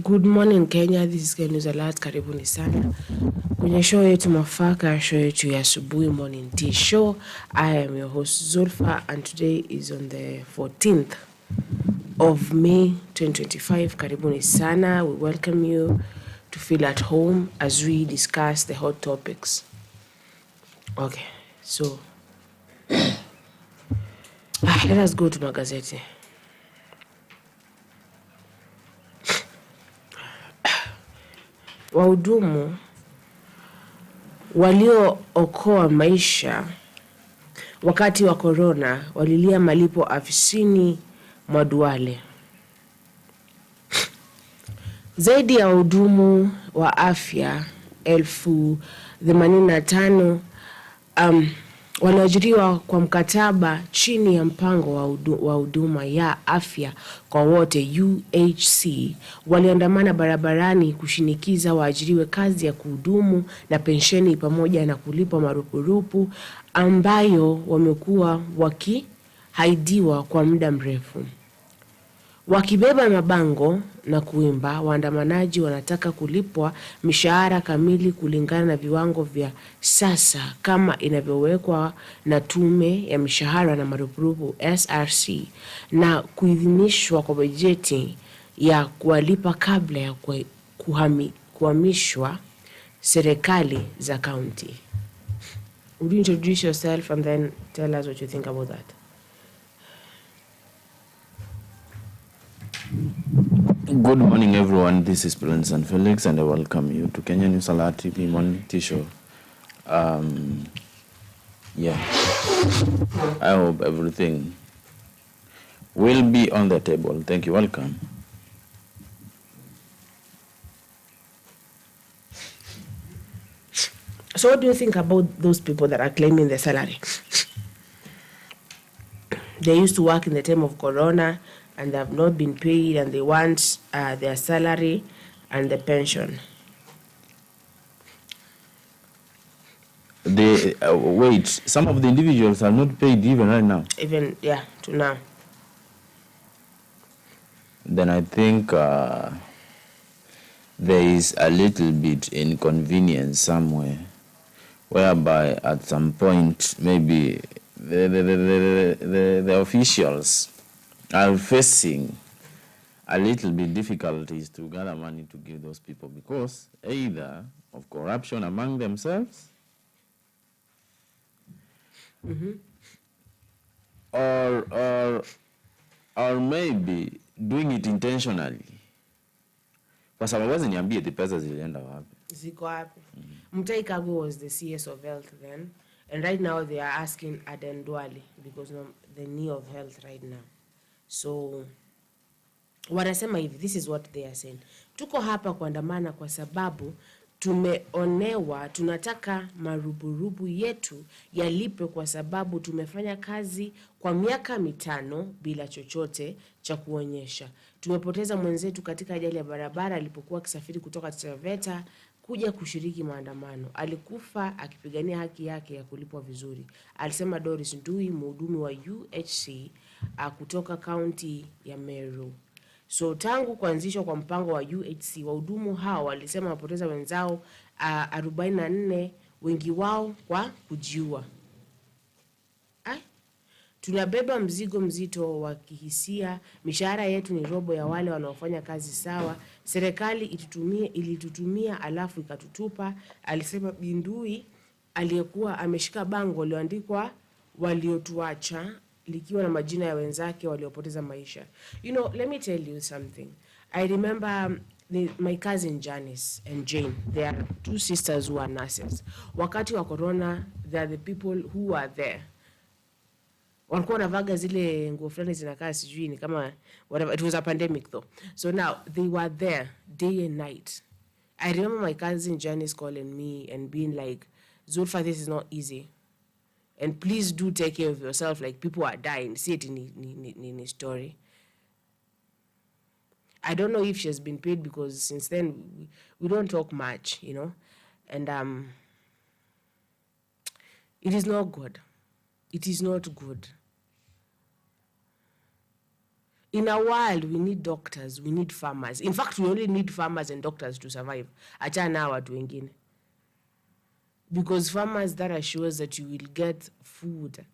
Good morning Kenya, this is News Alert. Karibuni sana kwenye show yetu Mafaka, show yetu ya asubuhi, morning tea show. I am your host Zulfa and today is on the 14th of May 2025. Karibuni sana. We welcome you to feel at home as we discuss the hot topics. Okay, so let us go to magazeti. Wahudumu waliookoa maisha wakati wa corona walilia malipo afisini mwa Duale. Zaidi ya wahudumu wa afya 85,000 waliajiriwa kwa mkataba chini ya mpango wa huduma ya afya kwa wote UHC waliandamana barabarani kushinikiza waajiriwe kazi ya kuhudumu na pensheni pamoja na kulipwa marupurupu ambayo wamekuwa wakihaidiwa kwa muda mrefu. Wakibeba mabango na kuimba, waandamanaji wanataka kulipwa mishahara kamili kulingana na viwango vya sasa kama inavyowekwa na tume ya mishahara na marupurupu SRC na kuidhinishwa kwa bajeti ya kuwalipa kabla ya kuhamishwa serikali za county. Would you introduce yourself and then tell us what you think about that? Good morning, everyone. This is Prince and Felix, and I welcome you to Kenyan News Alert TV Morning Tea Show. Yeah, I hope everything will be on the table. Thank you. Welcome. So what do you think about those people that are claiming their salary? They used to work in the time of Corona and they have not been paid and they want their salary and the pension. They wait, some of the individuals are not paid even right now. Even, yeah, to now. Then I think there is a little bit inconvenience somewhere, whereby at some point maybe the officials are facing a little bit difficulties to gather money to give those people because either of corruption among themselves or maybe doing it intentionally. Kwa sababu wazi niambie the pesa zilienda wapi? Ziko wapi? Gajagua was the CS of health then, and right now they are asking Aden Duale because of the need of health right now. So wanasema hivi, this is what they are saying. Tuko hapa kuandamana kwa sababu tumeonewa, tunataka marupurupu yetu yalipwe kwa sababu tumefanya kazi kwa miaka 5 bila chochote cha kuonyesha. Tumepoteza mwenzetu katika ajali ya barabara alipokuwa akisafiri kutoka Taveta kuja kushiriki maandamano. Alikufa akipigania haki yake ya kulipwa vizuri. Alisema Doris Ndui, mhudumu wa UHC kutoka kaunti ya Meru. So tangu kuanzishwa kwa mpango wa UHC, wahudumu hao walisema wapoteza wenzao 44, wengi wao kwa kujiua. Tunabeba mzigo mzito wa kihisia, mishahara yetu ni robo ya wale wanaofanya kazi sawa. Serikali ilitutumia alafu ikatutupa, alisema Bindui aliyekuwa ameshika bango lililoandikwa waliotuacha likiwa na majina ya wenzake waliopoteza maisha. You know, let me tell you something. I remember my cousin Janice and Jane. They are 2 sisters who are nurses. Wakati wa corona, they are the people who are there. Walikuwa wanavaga zile nguo fulani zinakaa sijui ni kama whatever. It was a pandemic though. So now they were there day and night. I remember my cousin Janice calling me and being like, Zulfa, this is not easy. And please do take care of yourself. Like, people are dying. See it in a story. I don't know if she has been paid because since then we don't talk much, you know. And it is not good. It is not good. In a world, we need doctors, we need farmers. In fact, we only need farmers and doctors to survive. Achana na watu wengine. Because farmers, that assures that you will get food.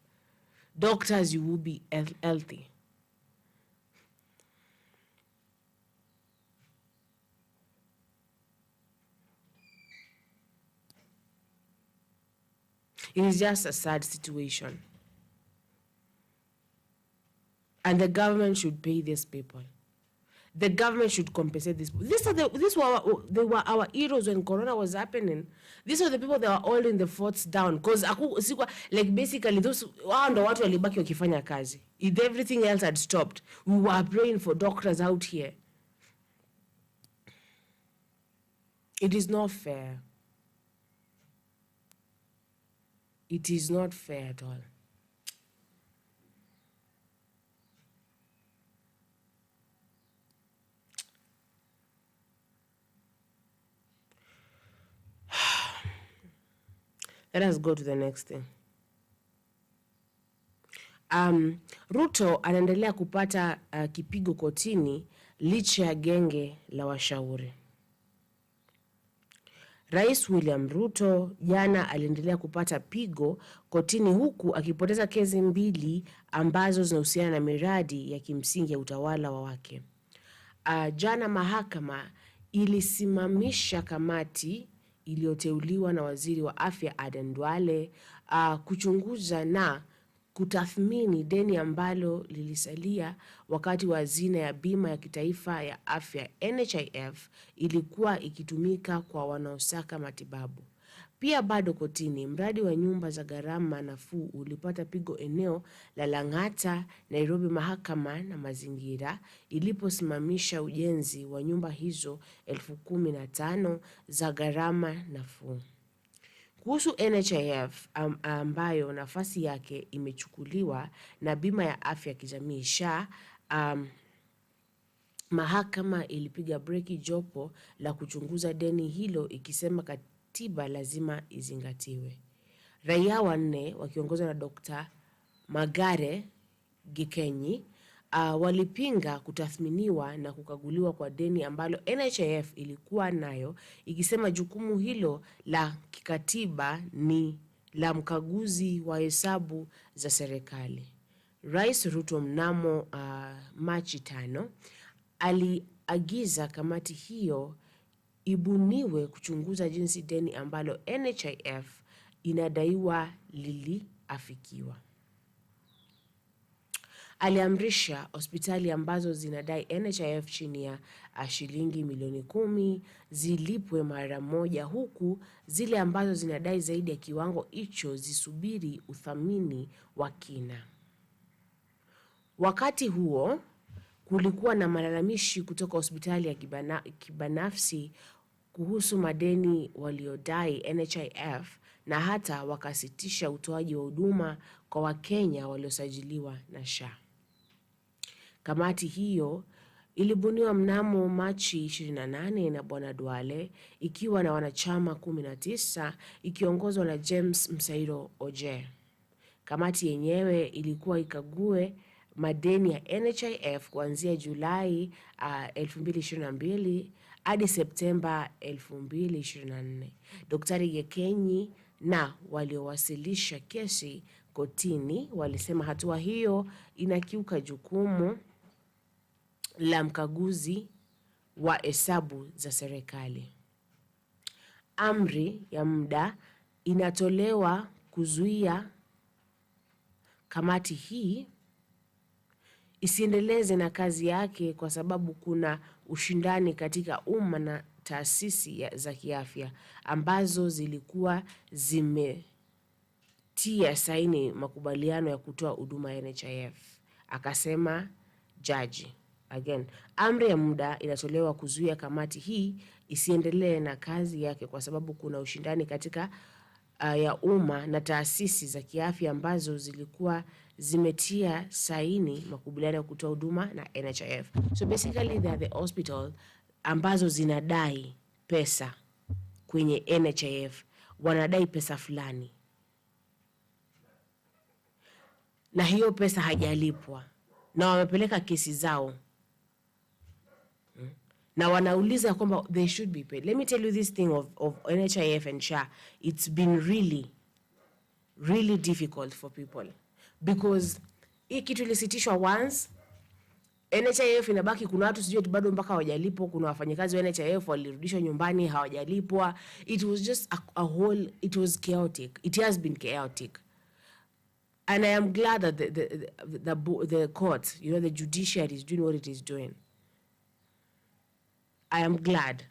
Doctors, you will be healthy. It is just a sad situation. And the government should pay these people. The government should compensate these people. They were our heroes when Corona was happening. These are the people that were holding the forts down. Because like basically those ndo watu walibaki wakifanya kazi. If everything else had stopped, we were praying for doctors out here. It is not fair. It is not fair at all. Let us go to the next thing. Ruto anaendelea kupata kipigo kotini licha ya genge la washauri. Rais William Ruto jana aliendelea kupata pigo kotini huku akipoteza kesi mbili ambazo zinahusiana na miradi ya kimsingi ya utawala wake. Jana mahakama ilisimamisha kamati iliyoteuliwa na waziri wa afya Aden Duale kuchunguza na kutathmini deni ambalo lilisalia wakati wa hazina ya bima ya kitaifa ya afya NHIF ilikuwa ikitumika kwa wanaosaka matibabu. Pia bado kotini, mradi wa nyumba za gharama nafuu ulipata pigo eneo la Lang'ata, Nairobi. Mahakama na mazingira iliposimamisha ujenzi wa nyumba hizo 15,000 za gharama nafuu. Kuhusu NHIF ambayo nafasi yake imechukuliwa na bima ya afya kijamii SHA, mahakama ilipiga breki jopo la kuchunguza deni hilo ikisema katiba lazima izingatiwe. Raia wanne wakiongozwa na Dr. Magare Gikenyi walipinga kutathminiwa na kukaguliwa kwa deni ambalo NHIF ilikuwa nayo, ikisema jukumu hilo la kikatiba ni la mkaguzi wa hesabu za serikali. Rais Ruto mnamo Machi 5 aliagiza kamati hiyo ibuniwe kuchunguza jinsi deni ambalo NHIF inadaiwa liliafikiwa. Aliamrisha hospitali ambazo zinadai NHIF chini ya shilingi milioni 10 zilipwe mara moja, huku zile ambazo zinadai zaidi ya kiwango hicho zisubiri uthamini wa kina. Wakati huo kulikuwa na malalamishi kutoka hospitali ya kibinafsi kuhusu madeni waliodai NHIF na hata wakasitisha utoaji wa huduma kwa Wakenya waliosajiliwa na SHA. Kamati hiyo ilibuniwa mnamo Machi 28 na Bwana Duale ikiwa na wanachama 19 ikiongozwa na James Msairo Oje. Kamati yenyewe ilikuwa ikague madeni ya NHIF kuanzia Julai 2022 hadi Septemba 2024. Daktari Gikenyi na waliowasilisha kesi kotini walisema hatua hiyo inakiuka jukumu la mkaguzi wa hesabu za serikali. Amri ya muda inatolewa kuzuia kamati hii isiendeleze na kazi yake kwa sababu kuna ushindani katika umma na taasisi za kiafya ambazo zilikuwa zimetia saini makubaliano ya kutoa huduma ya NHIF, akasema jaji. Again, amri ya muda inatolewa kuzuia kamati hii isiendelee na kazi yake kwa sababu kuna ushindani katika ya umma na taasisi za kiafya ambazo zilikuwa zimetia saini makubaliano ya kutoa huduma na NHIF. So basically they are the hospital ambazo zinadai pesa kwenye NHIF, wanadai pesa fulani na hiyo pesa hajalipwa. na wamepeleka kesi zao na wanauliza kwamba they should be paid. Let me tell you this thing of NHIF and SHA. It's been really difficult for people because hii kitu ilisitishwa once. NHIF inabaki, kuna watu sijui bado mpaka hawajalipwa, kuna wafanyakazi wa NHIF walirudishwa nyumbani hawajalipwa. It was just a whole, it was chaotic. It has been chaotic. And I am glad that the court, you know, the judiciary is doing what it is doing. I am glad.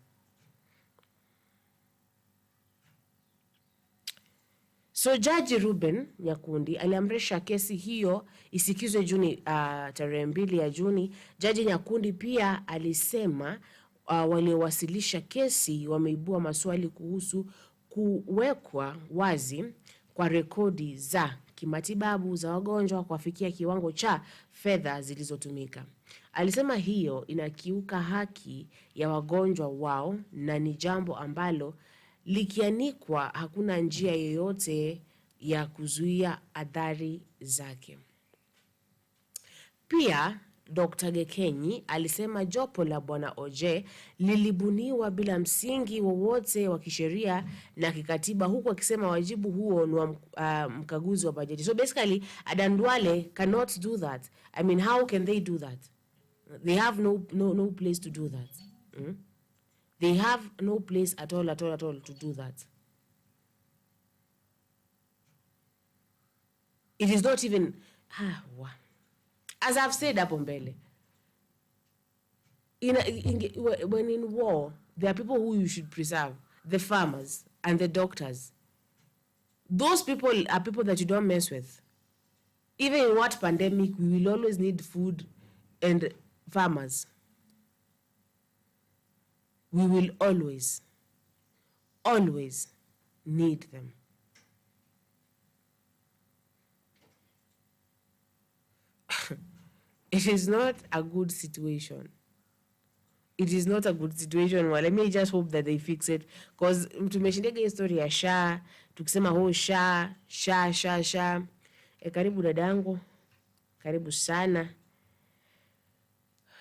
So Jaji Ruben Nyakundi aliamrisha kesi hiyo isikizwe Juni, tarehe 2 ya Juni. Jaji Nyakundi pia alisema waliowasilisha kesi wameibua maswali kuhusu kuwekwa wazi kwa rekodi za kimatibabu za wagonjwa kufikia kiwango cha fedha zilizotumika. Alisema hiyo inakiuka haki ya wagonjwa wao na ni jambo ambalo likianikwa hakuna njia yoyote ya kuzuia athari zake. Pia Dr. Gekenyi alisema jopo la Bwana Oje lilibuniwa bila msingi wowote wa kisheria na kikatiba, huku akisema wajibu huo ni wa mkaguzi wa bajeti. So basically Adan Duale cannot do that. I mean, how can they do that? They have no place to do that. They have no place at all to do that. It is not even, as I've said hapo mbele, when in war, there are people who you should preserve, the farmers and the doctors. Those people are people that you don't mess with. Even in what pandemic, we will always need food and farmers. We will always need them. It is not a good situation. It is not a good situation. Well, let me just hope that they fix it. Because tumeshindega history ya SHA, tukisema SHA. Karibu dadangu. Karibu sana.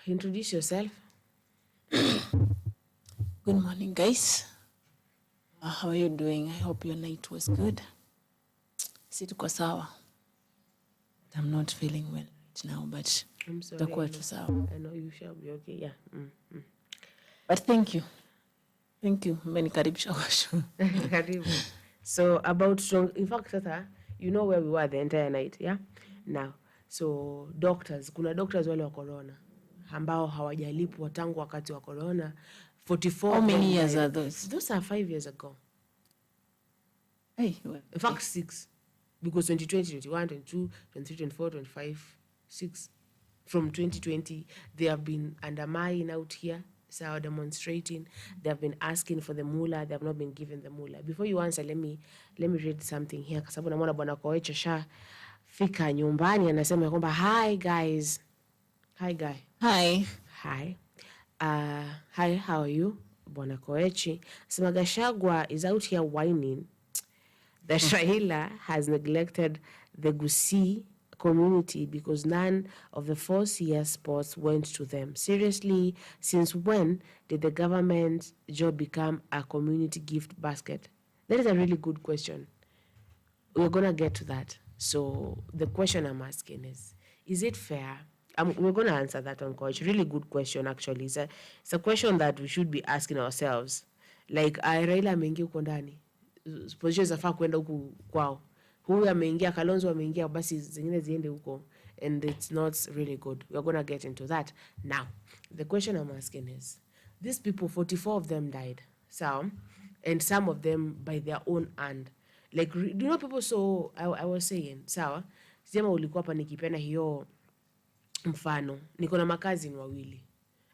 Introduce yourself. Good morning, guys. How are you doing? I hope your night was good. Situko sawa. I'm not feeling well right now, but I'm sorry. I know you shall be okay. Yeah. But thank you. Umenikaribisha kwa show. Karibu. So about strong, in fact, you know where we were the entire night, yeah? Now, so doctors, kuna doctors wale wa corona ambao hawajalipwa tangu wakati wa corona. 44. How many years are those? Those are 5 years ago. Hey, well, in fact, 6. Because 2020, 21, 22, 23, 24, 25, 6. From 2020, they have been undermining out here, so demonstrating. They have been asking for the mula. They have not been given the mula. Before you answer, let me read something here. Kwa sababu namuona Bwana Koecha sha fika nyumbani anasema kwamba hi guys. Hi guy. Hi. Hi. Hi, how are you? Bwana Koechi. Sema Gachagua is out here whining that Raila has neglected the Gusii community because none of the 4 CS sports went to them. Seriously, since when did the government job become a community gift basket? That is a really good question. We're going to get to that. So the question I'm asking is it fair? We're going to answer that on Coach. Really good question, actually. It's a question that we should be asking ourselves. Like, Raila ameingia huko ndani. Position zafaa kwenda huku kwao. Huyu ameingia, Kalonzo ameingia, basi zingine ziende huko. And it's not really good. We're going to get into that. Now, the question I'm asking is, these people, 44 of them died. So, and some of them by their own hand. Like, do you know people, so I was saying, sawa, sema ulikuwa hapa nikipenda hiyo mfano, niko na makazi ni wawili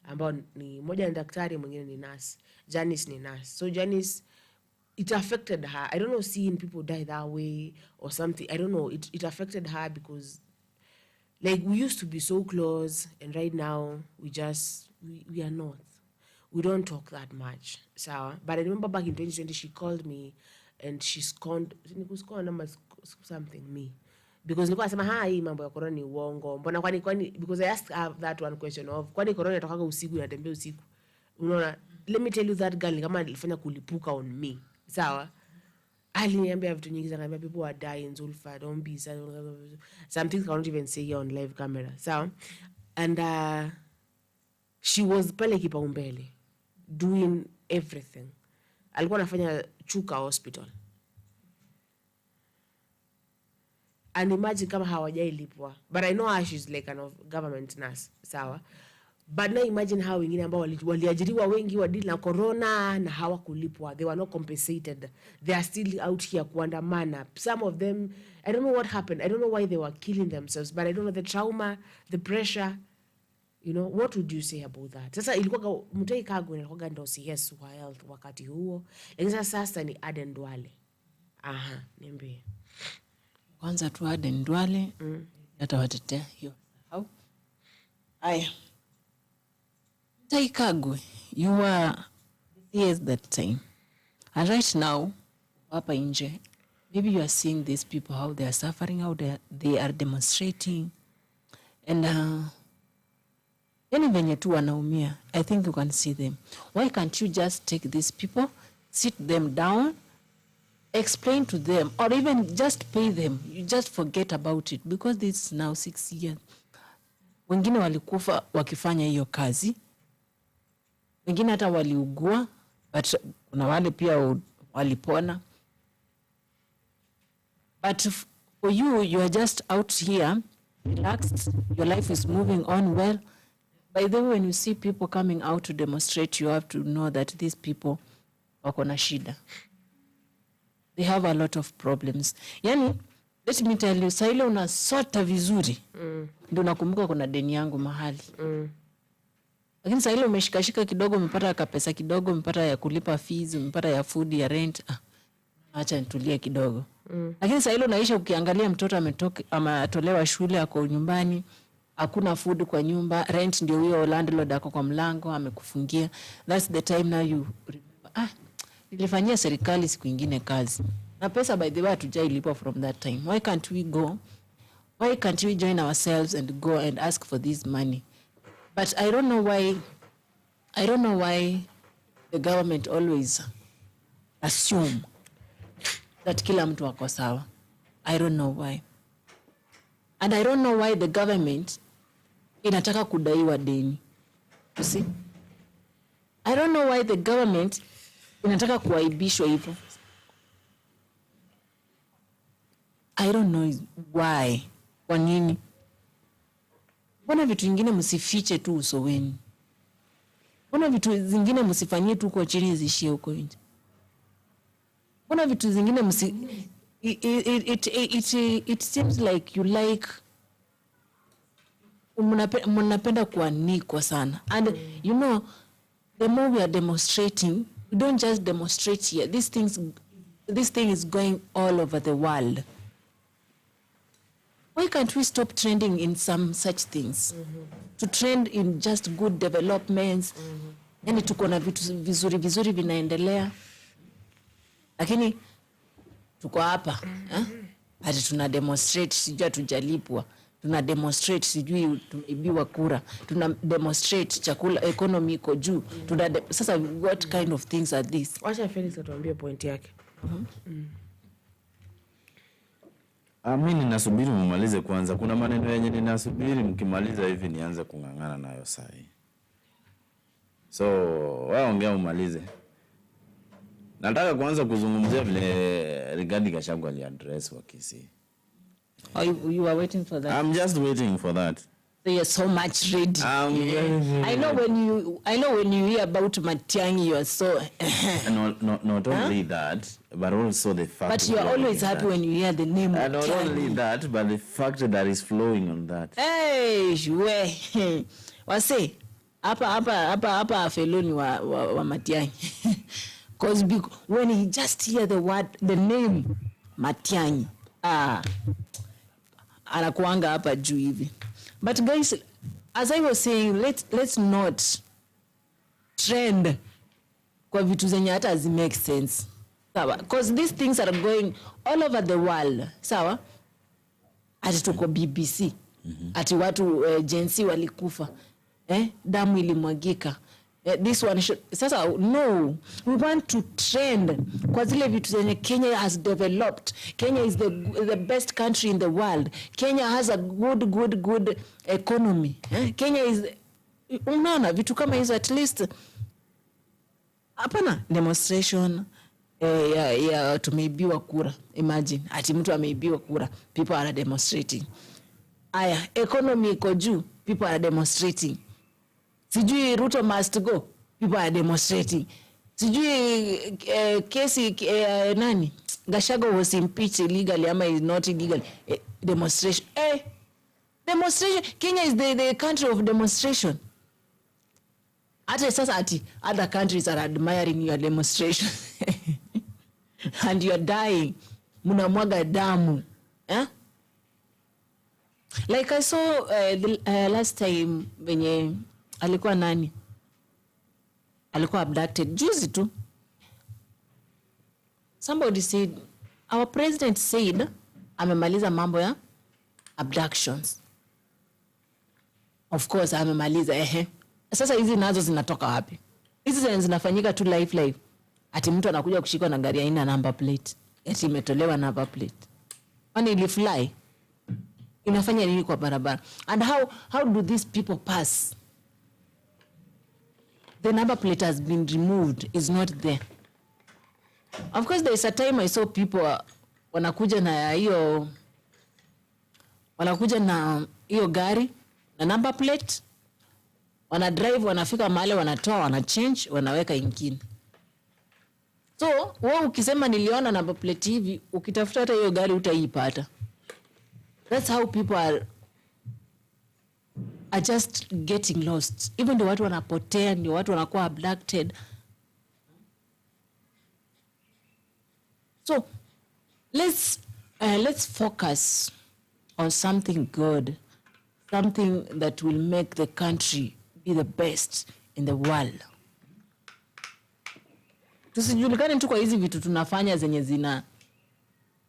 ambao ni moja ni daktari, mwingine ni nurse. Janice ni nurse. So Janice, it affected her. I don't know, seeing people die that way or something. I don't know. It affected her because, like, we used to be so close, and right now we are not. We don't talk that much. So, but I remember back in 2020, she called me and she scorned something me. because nilikuwa nasema hii mambo ya corona ni uongo. Mbona kwani because I asked that one question of kwani corona inatoka usiku inatembea usiku. Unaona, let me tell you that girl kama alifanya kulipuka on me. Sawa? Aliniambia vitu nyingi sana, people are dying, Zulfa, don't be sad. Some things I can't even say here on live camera. So, and she was pale kipaumbele doing everything. Alikuwa anafanya Chuka hospital. And imagine kama hawajailipwa. But I know her, she's like a government nurse. Sawa? But now imagine how wengine ambao waliajiriwa wengi wa deal na corona na hawakulipwa. They were not compensated. They are still out here kuandamana. Some of them, I don't know what happened. I don't know why they were killing themselves. But I don't know the trauma, the pressure. You know, what would you say about that? Sasa ilikuwa Mutahi Kagwe ilikuwa ndo CS wa health wakati huo. Lakini sasa ni Aden Duale. Aha, niambie. Kwanza tu Aden Duale. Atawatetea hiyo. How? Aya. Mutahi Kagwe, you were CS that time. And right now, hapa nje, maybe you are seeing these people, how they are suffering, how they are demonstrating. And yani venye tu wanaumia, I think you can see them. Why can't you just take these people, sit them down, explain to them, or even just pay them? You just forget about it, because this is now 6 years. Wengine walikufa wakifanya hiyo kazi. Wengine hata waliugua, but kuna wale pia walipona. But for you, you are just out here, relaxed, your life is moving on well. By the way, when you see people coming out to demonstrate, you have to know that these people wako na shida. They have a lot of problems. Yani, let me tell you, saa ile unasota vizuri, ndio nakumbuka kuna deni yangu mahali. Lakini saa ile umeshikashika kidogo, umepata kapesa kidogo, umepata ya kulipa fees, umepata ya food, ya rent, acha nitulie kidogo. Lakini saa ile unaisha ukiangalia mtoto ametolewa shule, ako nyumbani, hakuna food kwa nyumba, rent ndio huyo landlord ako kwa mlango amekufungia. That's the time now you remember, nilifanyia serikali siku nyingine kazi. Na pesa by the way hatujailipwa from that time. Why can't we go? Why can't we join ourselves and go and ask for this money? But I don't know why the government always assume that kila mtu wako sawa. I don't know why. And I don't know why the government inataka kudaiwa deni. You see? I don't know why the government inataka kuaibishwa hivyo. I don't know why. Kwa nini? Mbona vitu vingine msifiche tu uso wenu? Mbona vitu zingine msifanyie tu kwa chini zishie huko nje? Mbona vitu zingine it seems like you like mnapenda kuanikwa sana. And you know, the more we are demonstrating, we don't just demonstrate here. This thing is going all over the world. Why can't we stop trending in some such things? To trend in just good developments. Yani tuko na vitu vizuri vinaendelea. Lakini tuko hapa, hadi tuna demonstrate sijui tujalipwa. Tuna demonstrate sijui tumeibiwa kura. Tuna demonstrate chakula economy iko juu. Sasa what kind of things are these? Wacha Felix atuambie point yake. Mimi ninasubiri mumalize kwanza. Kuna maneno yenye ninasubiri mkimaliza hivi nianze kungangana nayo saa hii. So, wao ongea umalize. Nataka kwanza kuzungumzia vile Rigathi Gachagua aliaddress wa Gusii. Oh, you are waiting for that? I'm just waiting for that. So you're so much ready. I know when you hear about Matiang'I, you are so. Not only that, but also the fact. But you are always happy when you hear the name. And not only that, but the fact that is flowing on that. Hey, we. Wase, hapa feloni wa Matiang'I. Because when he just hear the name Matiang'I, anakuanga hapa juu hivi. But guys, as I was saying, let's not trend kwa vitu zenye hata hazi make sense. Sawa? Because these things are going all over the world. Sawa? ati tuko BBC, ati watu jensi walikufa, damu ilimwagika. This one should, sasa no, we want to trend kwa zile vitu zenye Kenya has developed. Kenya is the best country in the world. Kenya has a good economy. Kenya is, unaona vitu kama hizo, at least hapana demonstration ya tumeibiwa kura. Imagine ati mtu ameibiwa kura, people are demonstrating. Aya, economy iko juu, people are demonstrating. Sijui Ruto must go, people are demonstrating. Sijui kesi nani Gachagua was impeached illegally ama is not illegal, demonstration. Demonstration. Kenya is the country of demonstration. Ati sasa ati other countries are admiring your demonstration and you are dying, munamwaga damu. Like I saw the last time when alikuwa nani alikuwa abducted juzi tu, somebody said our president said amemaliza mambo ya abductions. Of course amemaliza. Sasa hizi nazo zinatoka wapi? Hizi zinafanyika tu live. Ati mtu anakuja kushikwa na gari haina number plate, ati imetolewa number plate. Kwani ili fly inafanya nini kwa barabara? And how do these people pass? The number plate has been removed, is not there. Of course, there is a time I saw people wanakuja na hiyo gari na number plate, wana drive, wanafika mahali, wanatoa, wana change, wanaweka ingine. So wewe ukisema niliona number plate hivi, ukitafuta hata hiyo gari utaipata. That's how people are just getting lost. Even the watu wanapotea, ndio watu wanakuwa abducted. So let's focus on something good, something that will make the country be the best in the world. Tusijulikane tu kwa hizi vitu tunafanya zenye zina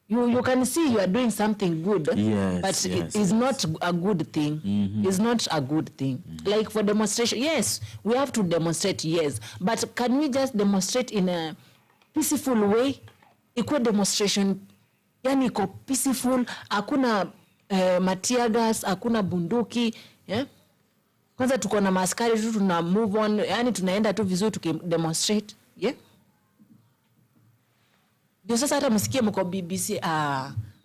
you can see you are doing something good, yes, but it is not a good thing. It's not a good thing. Like for demonstration, yes, we have to demonstrate, yes, but can we just demonstrate in a peaceful way? Iko demonstration yani iko peaceful, hakuna matiagas, hakuna bunduki, kwanza tuko na maskari tu, tuna move on, yani tunaenda tu vizuri tukidemonstrate, Ndio sasa hata msikie mko BBC,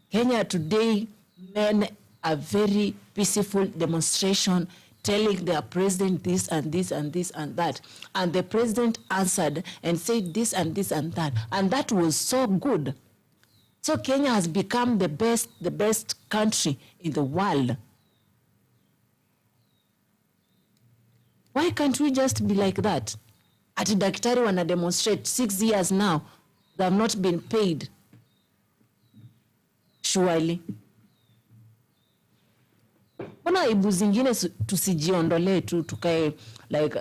Kenya today men a very peaceful demonstration telling their president this and this and this and that, and the president answered and said this and this and that, and that was so good. So Kenya has become the best country in the world. Why can't we just be like that? Ati daktari wana demonstrate 6 years now. They have not been paid. Surely. Mbona aibu zingine tusijiondolee tu tukae like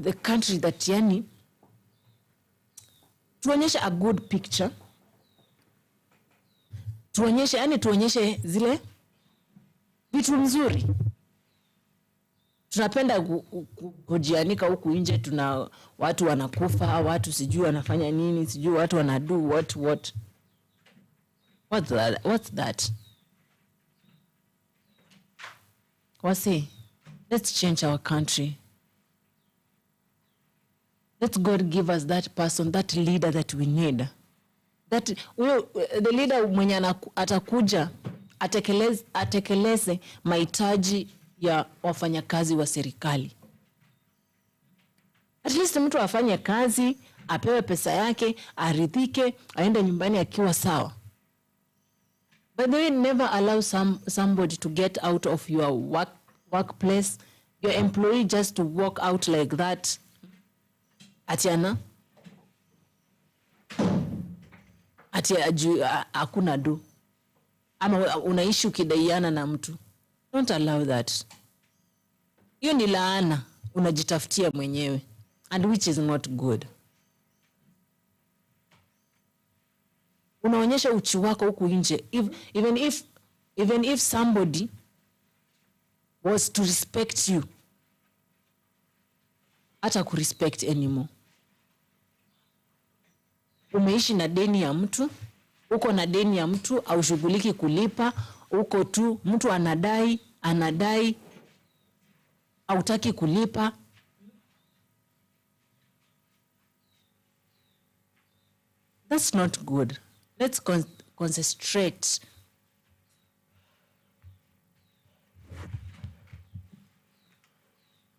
the country that yani tuonyeshe a good picture. Tuonyeshe zile vitu nzuri. Tunapenda kujianika huku nje, tuna watu wanakufa, watu sijui wanafanya nini, sijui watu wanadu what. What's that? Wasi, let's change our country. Let God give us that person, that leader that we need. That the leader mwenye atakuja atekeleze mahitaji ya wafanyakazi wa serikali. At least mtu afanye kazi, apewe pesa yake, aridhike, aende nyumbani akiwa sawa. But they never allow somebody to get out of your workplace, your employee just to walk out like that. Atiana? Ati hakuna do. Ama unaishi ukidaiana na mtu. Don't allow that. Hiyo ni laana unajitafutia mwenyewe, and which is not good. Unaonyesha uchi wako huku nje. Even if somebody was to respect you, hata kurespect anymore. Umeishi na deni ya mtu, uko na deni ya mtu, au shughuliki kulipa, uko tu, mtu anadai, hautaki kulipa. That's not good. Let's concentrate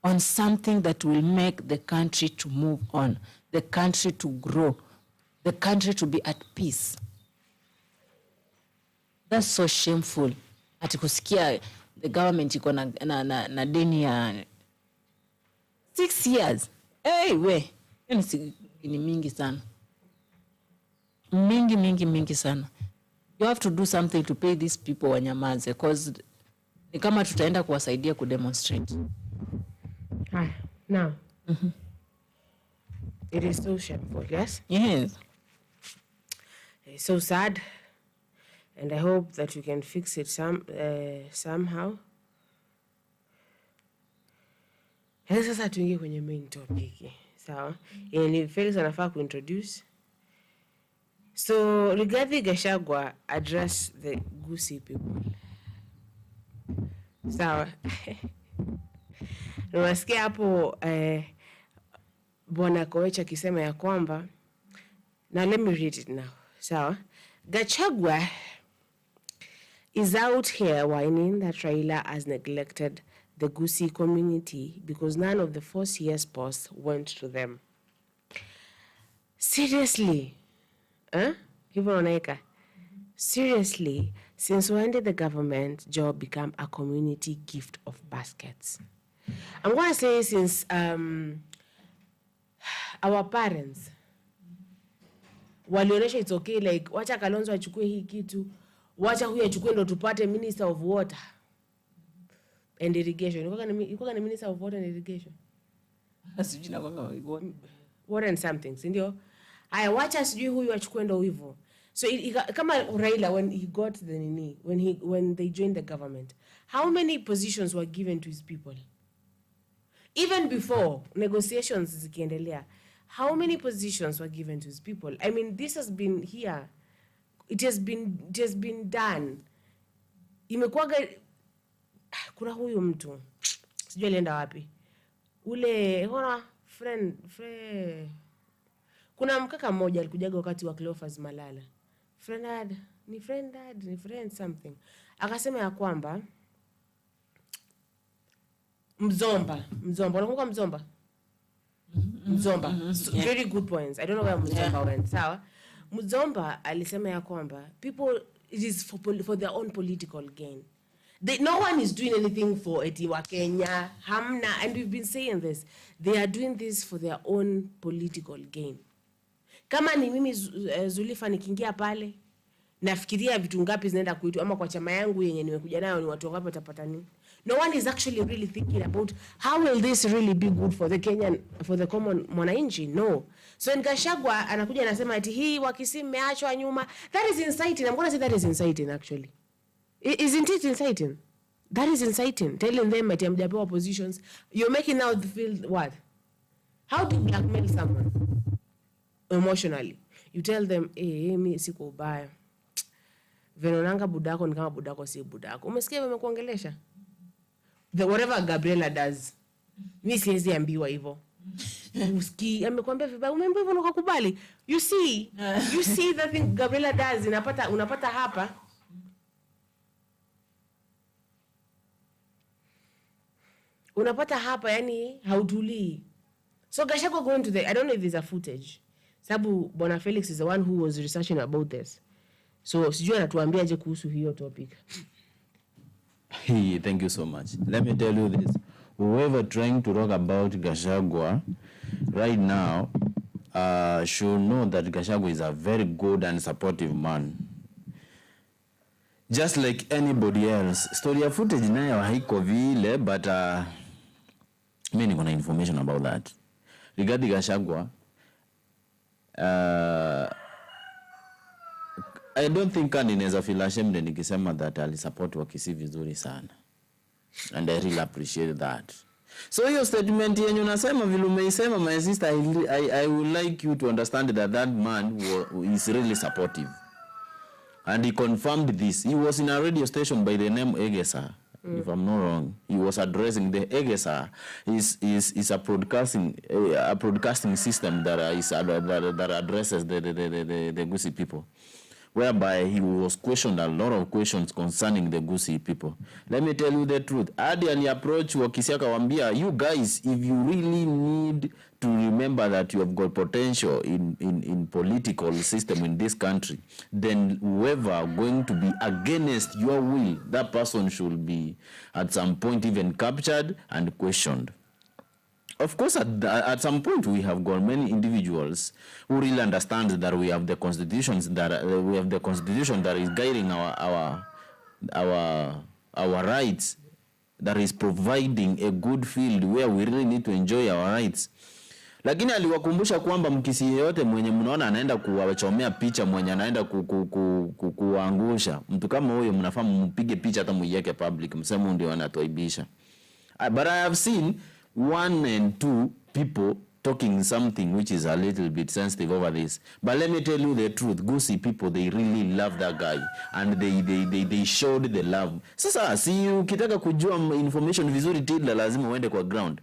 on something that will make the country to move on, the country to grow, the country to be at peace. That's so shameful. Ati kusikia the government iko na deni ya 6 years. Hey, we. Ni mingi sana. Mingi sana. You have to do something to pay these people wanyamaze, because ni kama tutaenda kuwasaidia kudemonstrate. Now, it is so shameful, yes? Yes. It's so sad, and I hope that you can fix it somehow. Sasa tuingie kwenye main topic. Sawa? Ni Felix anafaa kuintroduce. So, Rigathi Gachagua address the Gusii people. Sawa? Unasikia hapo Bwana Koech akisema ya kwamba, now let me read it now. Sawa? Gachagua is out here whining that Raila has neglected the Gusii community because none of the 4 CS posts went to them. Seriously? Hivyo unaeka? Seriously, since when did the government job become a community gift of baskets? I'm going to say since our parents walionyesha it's okay, like wacha Kalonzo achukue hii kitu, wacha huyu achukue ndo tupate minister of water and irrigation. Yuko ni minister of water and irrigation. Asijina kwanga Water and something, si ndio? Haya, wacha sijui huyu achukue ndo hivyo. So kama Raila when he got the nini, when they joined the government, how many positions were given to his people? Even before negotiations zikiendelea, how many positions were given to his people? I mean, this has been here. It has been done. Imekuwaga kuna huyu mtu. Sijui alienda wapi. Ule friend. Kuna mkaka mmoja alikujaga wakati wa Cleophas Malala. Friend something. Akasema ya kwamba Mzomba. Unakumbuka Mzomba? Mzomba. Very good points. I don't know where Mzomba went. Sawa. Mzomba alisema ya kwamba people, it is for their own political gain. No one is doing anything for Etiwa Kenya. Hamna. And we've been saying this. They are doing this for their own political gain. Kama ni mimi Zulifa nikiingia pale, nafikiria vitu ngapi zinaenda kuitwa, ama kwa chama yangu yenye nimekuja nayo ni watu ngapi watapata nini. No one is actually really thinking about how will this really be good for the Kenyan, for the common mwananchi. No. So in Gachagua anakuja anasema ati hii Wakisii mmeachwa nyuma. That is inciting. I'm going to say that is inciting actually. Isn't it inciting? That is inciting. Telling them ati mjapewa positions. You're making now the field what? How do you blackmail someone? Emotionally. You tell them, mimi siko ubaya. Venonanga budako ni kama budako si budako. Umesikia wamekuongelesha? Whatever Gabriela does. Mimi siwezi ambiwa hivyo. Uski amekwambia vibaya, umeambiwa hivyo ukakubali. You see the thing Gabriela does, unapata hapa. Unapata hapa yani hautulii. So Gachagua going to I don't know if there's a footage. Sabu Bwana Felix is the one who was researching about this. So sijui anatuambia aje kuhusu hiyo topic. Hey, thank you so much. Let me tell you this. Whoever trying to talk about Gachagua right now should know that Gachagua is a very good and supportive man. Just like anybody else. Story ya footage nayo haiko vile, but mimi niko na information about that. Rigathi Gachagua I don't think ninaweza feel ashamed nikisema that ali support Wakisii vizuri sana. And I really appreciate that. So your statement yenye unasema vile umeisema, my sister, I would like you to understand that that man is really supportive. And he confirmed this. He was in a radio station by the name Egesa, if I'm not wrong. He was addressing the Egesa is a broadcasting system that addresses the Gusii people, whereby he was questioned a lot of questions concerning the Gusii people. Let me tell you the truth. Adi ali approach Wakisii akawambia, you guys, if you really need to remember that you have got potential in political system in this country, then whoever going to be against your will, that person should be at some point even captured and questioned. Of course, at some point we have got many individuals who really understand that we have the constitutions the constitution that is guiding our rights, that is providing a good field where we really need to enjoy our rights. Lakini aliwakumbusha kwamba Mkisii yeyote mwenye mnaona anaenda kuwachomea picha, mwenye anaenda kuangusha mtu kama huyo, mnafahamu mpige picha hata muiweke public, msemo ndio anatoibisha. But I have seen 1 and 2 people talking something which is a little bit sensitive over this. But let me tell you the truth. Gusii people, they really love that guy. And they showed the love. Sasa, si ukitaka kujua information vizuri tila lazima uende kwa ground.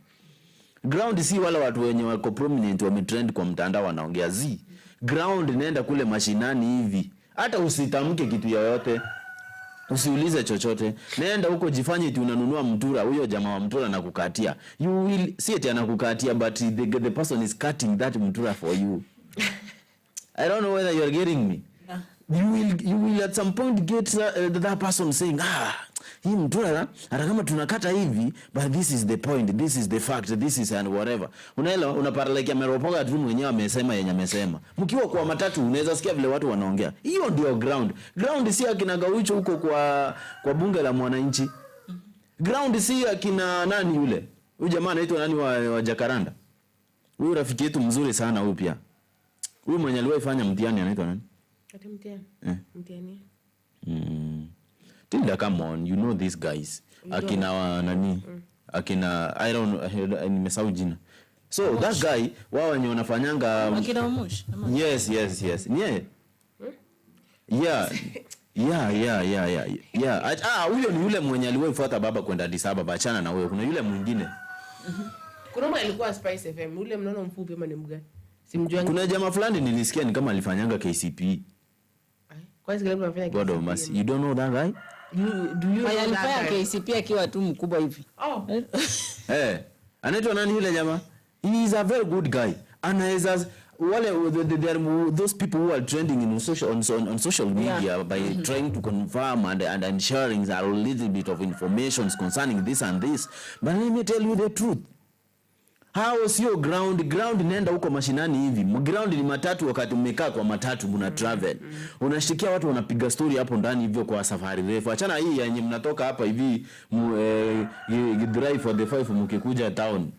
Ground si wala watu wenye wako prominent wametrend kwa mtandao wanaongea zi. Ground nenda kule mashinani hivi. Hata usitamke kitu yoyote. Usiulize chochote. Nenda huko jifanye eti unanunua mtura, huyo jamaa wa mtura na kukatia. You will see eti anakukatia, but the person is cutting that mtura for you. I don't know whether you are getting me. Yeah. You will at some point get that person saying, hii mtura hata kama tunakata hivi, but this is the point, this is the fact, this is and whatever. Unaelewa, unapata like ameropoka tu mwenyewe amesema yenye amesema. Mkiwa kwa matatu unaweza sikia vile watu wanaongea. Hiyo ndio ground. Ground si akina Gaucho huko kwa bunge la mwananchi. Ground si akina nani yule. Huyu jamaa anaitwa nani wa Jakaranda. Huyu rafiki yetu mzuri sana huyu pia. Huyu mwenye aliwaifanya mtihani anaitwa nani? Ati mtihani. Mtihani. Tilda, come on, you know these guys. Akina nani? Akina I don't know, nimesahau jina. So that guy wao wenye wanafanyanga akina Mush. Yes. Yeah. Huyo ni yule mwenye aliwafuata baba kwenda Addis Ababa, achana na huyo. Kuna yule mwingine. Kuna mmoja alikuwa Spice FM, yule mnono mfupi ama ni mgani? Simjui. Kuna jamaa fulani nilisikia ni kama alifanyanga KCP. Kwa sababu anafanya KCP. God of mercy. You don't know that guy? Do you know that guy? KCP akiwa tu mkubwa hivi. Anaitwa nani yule jamaa? He is a very good guy. And as those people who are trending on social media by trying to confirm and sharing a little bit of information concerning this and this. But let me tell you the truth. How sio ground nenda huko mashinani hivi. Ground ni matatu, wakati umekaa kwa matatu mna travel. Unashikia watu wanapiga story hapo ndani hivyo kwa safari refu. Achana hii yenye mnatoka hapa hivi drive for the 5 mkikuja town.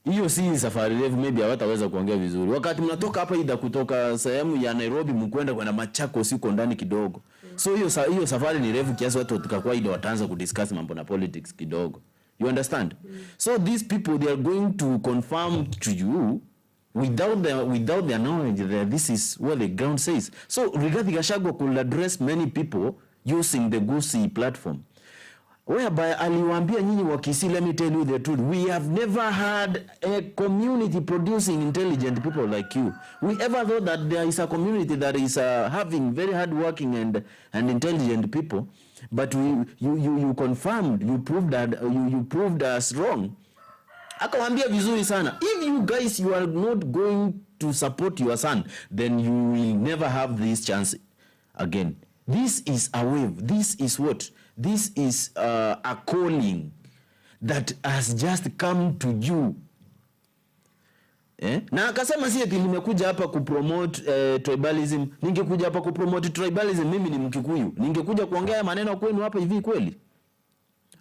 Hiyo si safari refu, maybe hawataweza kuongea vizuri. Wakati mnatoka hapa ida kutoka sehemu ya Nairobi mkwenda kwa Machakos uko ndani kidogo. So hiyo safari ni refu kiasi watu watakuwa ida wataanza kudiscuss mambo na politics kidogo. You understand? So these people, they are going to confirm to you without their knowledge that this is what the ground says. So Rigathi Gachagua could address many people using the Gusii platform, whereby aliwaambia nyinyi Wakisii, let me tell you the truth, we have never had a community producing intelligent people like you. We ever thought that there is a community that is having very hardworking and intelligent people, but you confirmed, you proved us wrong. Akawaambia vizuri sana, if you guys you are not going to support your son, then you will never have this chance again. This is a wave. This is what? This is a calling that has just come to you. Na akasema si eti nimekuja hapa kupromote tribalism. Ningekuja hapa kupromote tribalism, mimi ni Mkikuyu. Ningekuja kuongea maneno kwenu hapa hivi kweli?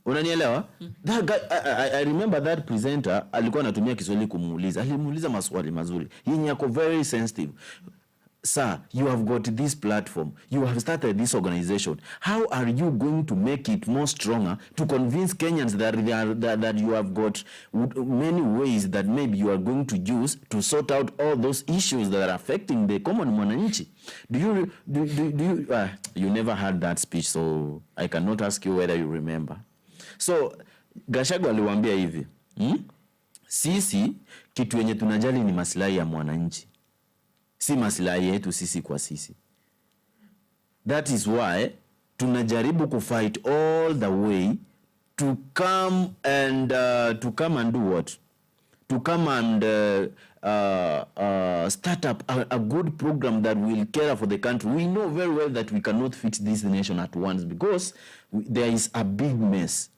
Unanielewa? That guy, I remember that presenter alikuwa anatumia Kiswahili kumuuliza. Alimuuliza maswali mazuri yenye yako very sensitive. sir, you have got this platform, you have started this organization. How are you going to make it more stronger to convince Kenyans that you have got many ways that maybe you are going to use to sort out all those issues that are affecting the common mwananchi? You never had that speech, so I cannot ask you whether you remember. So Gachagua aliwaambia hivi, sisi kitu yenye tunajali ni maslahi ya mwananchi, si maslahi yetu sisi kwa sisi. That is why tunajaribu kufight all the way to come and do what? To come and start up a good program that will care for the country. We know very well that we cannot fix this nation at once because there is a big mess.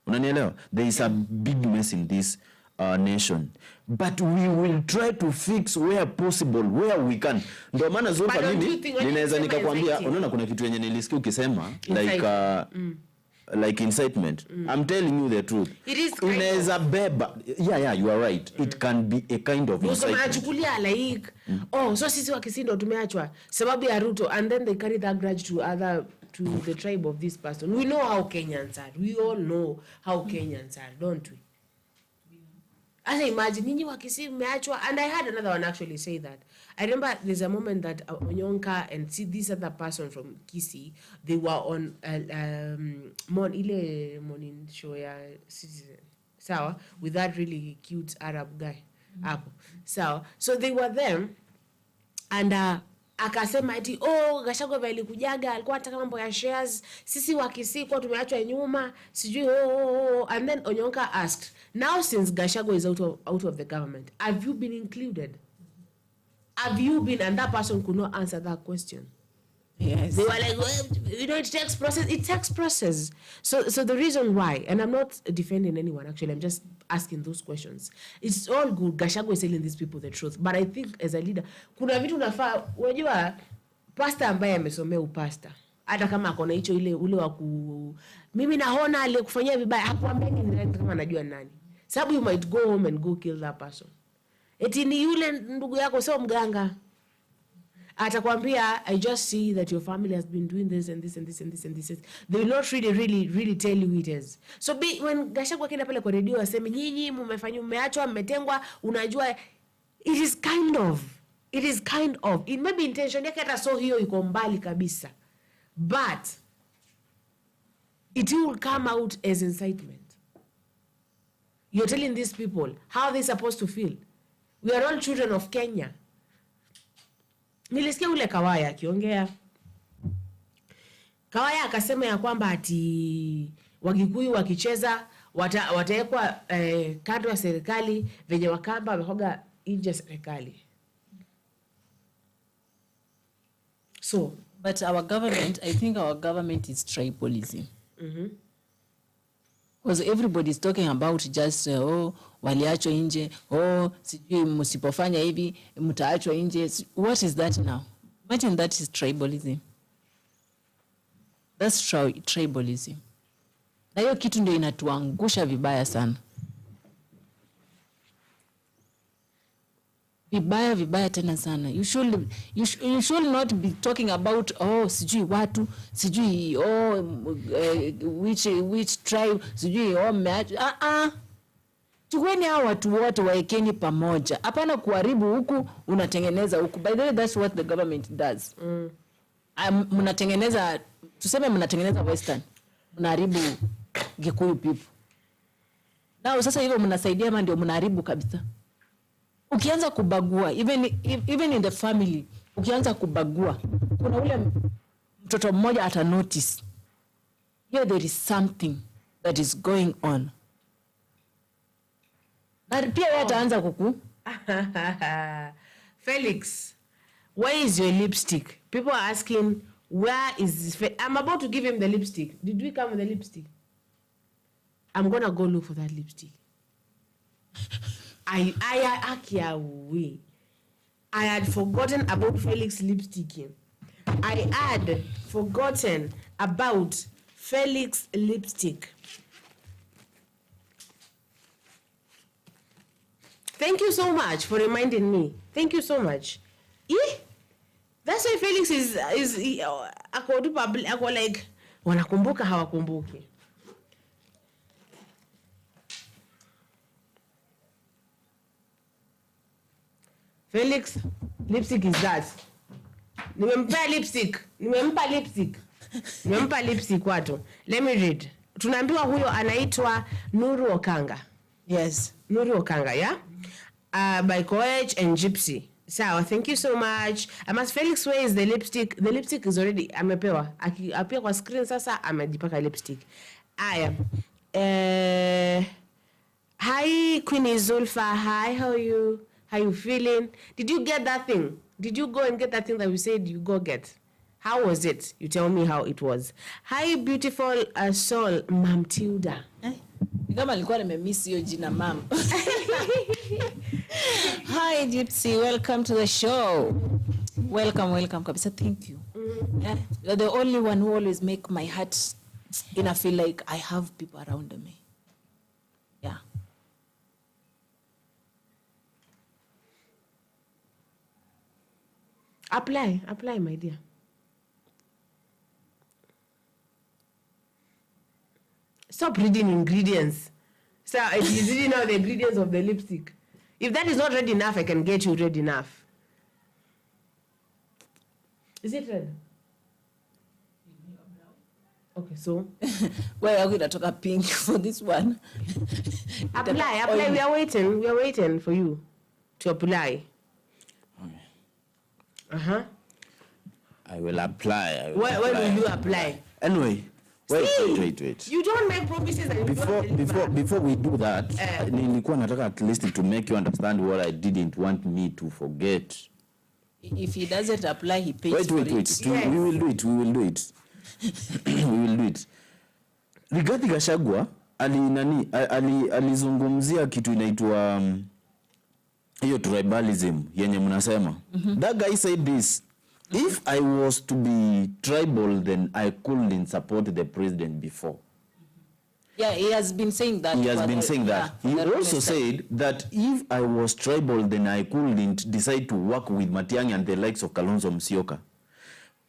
Unanielewa? There is a big mess in this nation, but we will try to fix where possible, where we can. Ndio maana Zulfa mimi ninaweza nikakwambia, unaona kuna kitu yenye nilisikia ukisema like incitement. I'm telling you the truth. It is unaweza beba. Yeah, you are right. It can be a kind of incitement. Unachukulia like so sisi wakisindo tumeachwa sababu ya Ruto, and then they carry that grudge to the tribe of this person. We know how Kenyans are. We all know how Kenyans are, don't we? As I imagine, ninyi wakisi meachwa, and I had another one actually say that. I remember there's a moment that Onyonka and this other person from Gusii, they were on morning show ya Citizen, sawa, with that really cute Arab guy, sawa. So they were there, and akasema ati Gachagua vile kujaga alikuwa anataka mambo ya shares, sisi wakisi kwa tumeachwa nyuma, sijui and then Onyonka asked, now since Gachagua is out of the government, have you been included? Have you been? And that person could not answer that question. Yes. They were like, well, it takes process. It takes process. So the reason why, and I'm not defending anyone, actually, I'm just asking those questions. It's all good. Gachagua is telling these people the truth. But I think as a leader, kuna vitu unafaa, unajua, pastor ambaye amesomea upasta, hata kama akona hicho ule wa mimi naona aliyekufanyia vibaya, hakuambia ni kama anajua nani. Sababu you might go home and go kill that person. Eti ni yule ndugu yako sio mganga. Atakwambia, I just see that your family has been doing this and this and this and this and this. They will not really tell you it is. So when Gachagua kenda pale kwa radio aseme nyinyi mmefanywa mmeachwa mmetengwa, unajua it is kind of it may be intention yake hata so hiyo iko mbali kabisa, but it will come out as incitement. You're telling these people how they're supposed to feel. We are all children of Kenya. Nilisikia ule Kawaya akiongea. Kawaya akasema ya kwamba ati Wagikuyu wakicheza wataekwa kando ya serikali venye Wakamba wamehoga nje serikali. So, but I think our government is tribalism. Because everybody is talking about just waliachwa nje, sijui msipofanya hivi mtaachwa nje. What is that now? Imagine that is tribalism. That's tribalism. Na hiyo kitu ndio inatuangusha vibaya sana. Vibaya tena sana. You should not be talking about sijui watu, sijui which tribe, sijui Chukueni hao watu wote waekeni pamoja. Hapana kuharibu huku unatengeneza huku. By the way, that's what the government does. Mnatengeneza, tuseme mnatengeneza Western, mnaharibu Gikuyu people. Nao sasa hivyo mnasaidia ama ndio mnaharibu kabisa. Ukianza kubagua, even in the family, ukianza kubagua, kuna ule mtoto mmoja ata notice, here there is something that is going on. Na pia yeye ataanza kuku. Felix, where is your lipstick? People are asking, where is this? I'm about to give him the lipstick. Did we come with the lipstick? I'm going to go look for that lipstick. I had forgotten about Felix lipstick. I had forgotten about Felix lipstick. Thank you so much for reminding me. Thank you so much. That's why Felix is ako tu public, ako like wanakumbuka hawakumbuki. Felix, lipstick is that. Nimempa lipstick watu. Let me read. Tunaambiwa huyo anaitwa Nuru Okanga. Yes. Nuru Okanga, yeah? By Coach and Gypsy. So, thank you so much. As Felix, where is the lipstick? The lipstick is already amepewa. Apia kwa screen sasa amejipaka lipstick. Aya. Hi Queenie Zulfa. Hi, how are you? How you feeling? Did you get that thing? Did you go and get that thing that we said you go get? How was it? You tell me how it was. Hi beautiful soul, Mam Tilda. Kama alikuwa nimemiss hiyo jina mam. Hi Gypsy, welcome to the show. Welcome kabisa. Thank you. Yeah, you're the only one who always make my heart feel like I have people around me. Yeah. Apply, my dear. Stop reading ingredients. So it is reading now the ingredients of the lipstick. If that is not red enough, I can get you red enough. Is it red? Okay, so Well, I'm gonna talk a pink for this one. apply. We are waiting for you to apply. Okay. I will apply. When will you apply? Anyway, wait. You don't make promises and Before we do that, nilikuwa nataka at least to make you understand what I didn't want me to forget. If he doesn't apply, he pays for it. Wait. We will do it. We will do it. Rigathi Gachagua alizungumzia kitu inaitwa hiyo tribalism yenye mnasema. That guy said this. If I was to be tribal, then I couldn't support the president before. Yeah, he has been saying that. He also said that if I was tribal, then I couldn't decide to work with Matiang'I and the likes of Kalonzo Musyoka.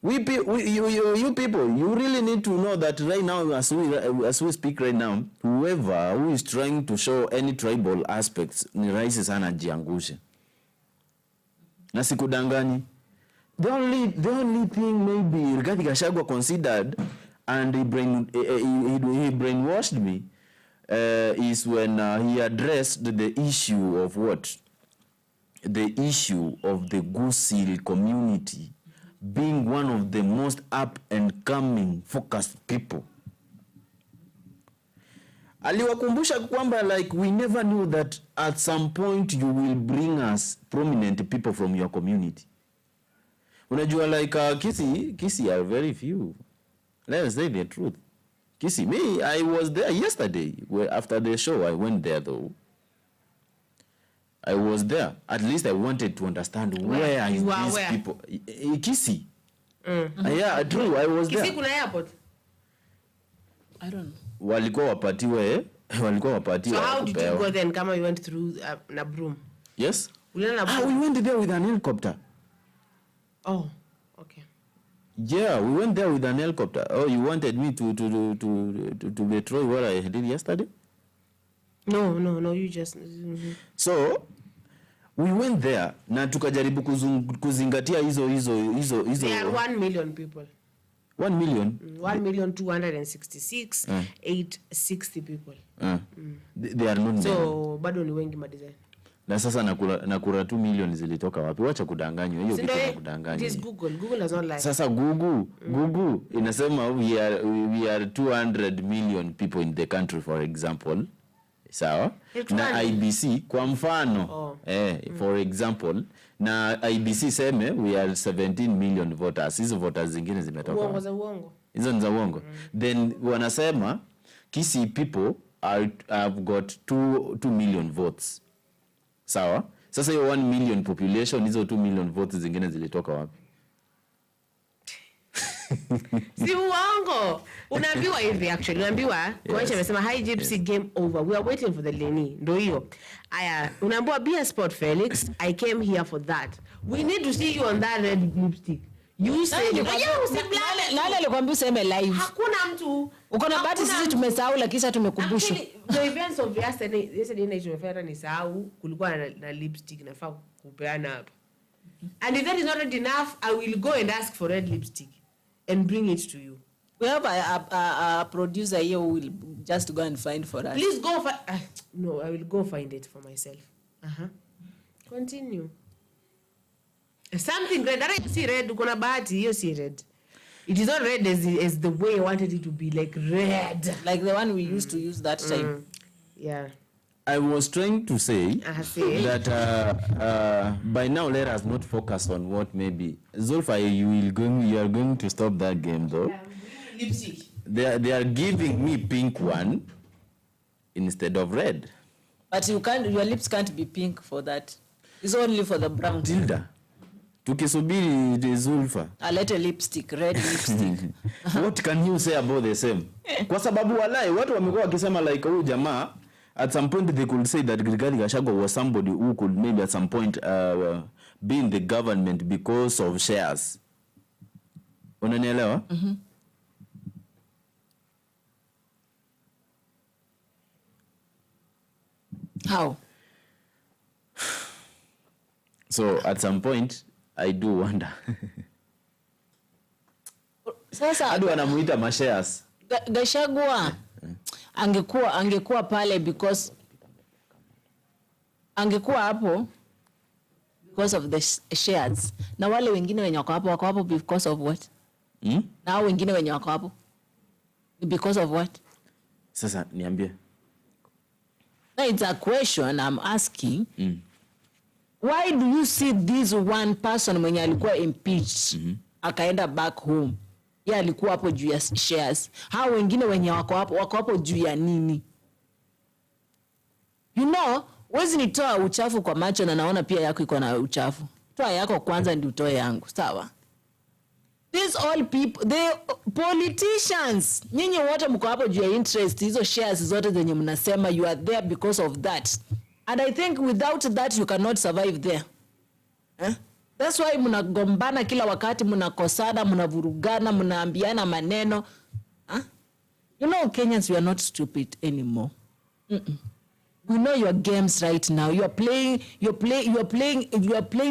You people, you really need to know that right now, as we speak right now, whoever who is trying to show any tribal aspects, ni rahisi sana jiangushe. Na sikudangani. The only thing maybe Rigathi Gachagua considered and he brainwashed me is when he addressed the issue of what? The issue of the Gusii community being one of the most up and coming focused people. Aliwakumbusha kwamba like we never knew that at some point you will bring us prominent people from your community. Unajua like Gusii are very few. Let's say the truth. Gusii, me, I was there yesterday. After the show, I went there though. I was there. At least I wanted to understand where is these people. Gusii. Yeah, true. I was there. Gusii kuna airport? I don't know. Walikuwa wapatiwe. So how did you go then? Kama you went through Nabroom? Yes. We went there with an helicopter. Oh, okay. Yeah, we went there with an helicopter. Oh, you wanted me to betray what I did yesterday? No, you just... So, we went there na tukajaribu kuzingatia hizo. There are 1 million people. 1 million? 1,266,860 people. They are not so, bado ni wengi madesign. Na sasa nakura 2 million zilitoka wapi? Wacha kudanganywa. Hiyo kitu kudanganywa. It is Google. Google does not lie. Sasa Google inasema we are 200 million people in the country for example. Sawa? Na IBC kwa mfano for example na IBC seme we are 17 million voters. Hizo voters zingine zimetoka. Uongo. Hizo ni za uongo. Then wanasema Gusii people have got 2 million votes. Sawa? Sasa hiyo 1 million population, hizo 2 million votes zingine zilitoka wapi? Si uongo. Unaambiwa hivi actually. Unaambiwa Koicha amesema hi Gypsy game over. We are waiting for the Leni. Ndio hiyo. Aya, unaambiwa be a sport Felix. I came here for that. We need to see you on that red lipstick. You said nani alikwambia useme live? Hakuna mtu. Uko na bahati sisi tumesahau la kisha tumekumbusha. The events of yesterday night tumefanya ni sahau kulikuwa na lipstick nafaa kupeana hapa. And if that is not enough, I will go and ask for red lipstick and bring it to you. We have a producer here who will just go and find for us. Please go no, I will go find it for myself. Continue. Something red. That I see red. Ukona bahati, you see red. It is not red as the way I wanted it to be, like red. Like the one we used to use that time. Yeah. I was trying to say that by now let us not focus on what maybe. Zulfa, you are going to stop that game though. Lipstick. They are giving me pink one instead of red. But your lips can't be pink for that. It's only for the brown. Tilda. Tukisubiri the Zulfa. A little lipstick, red lipstick. What can you say about the same? Kwa sababu walai watu wamekuwa wakisema like huyu jamaa at some point they could say that Rigathi Gachagua was somebody who could maybe at some point be in the government because of shares. Unanielewa? How? So at some point I do wonder. Sasa hadi wanamuita mashares. Gachagua angekuwa pale because angekuwa hapo because of the shares. Na wale wengine wenye wako hapo because of what? Na wengine wenye wako hapo because of what? Sasa niambie. Now it's a question I'm asking. Why do you see this one person mwenye alikuwa impeached akaenda back home? Yeye alikuwa hapo juu ya shares. Hao wengine wenye wako hapo juu ya nini? You know, wezi nitoa uchafu kwa macho na naona pia yako iko na uchafu. Toa yako kwanza ndio utoe yangu, sawa? These all people, they politicians. Nyinyi wote mko hapo juu ya interest, hizo shares zote zenye mnasema you are there because of that. And I think without that you cannot survive there. That's why mnagombana kila wakati, mnakosana, mnavurugana, mnaambiana maneno. You know, Kenyans, we are not stupid anymore. We know your games right now. You are playing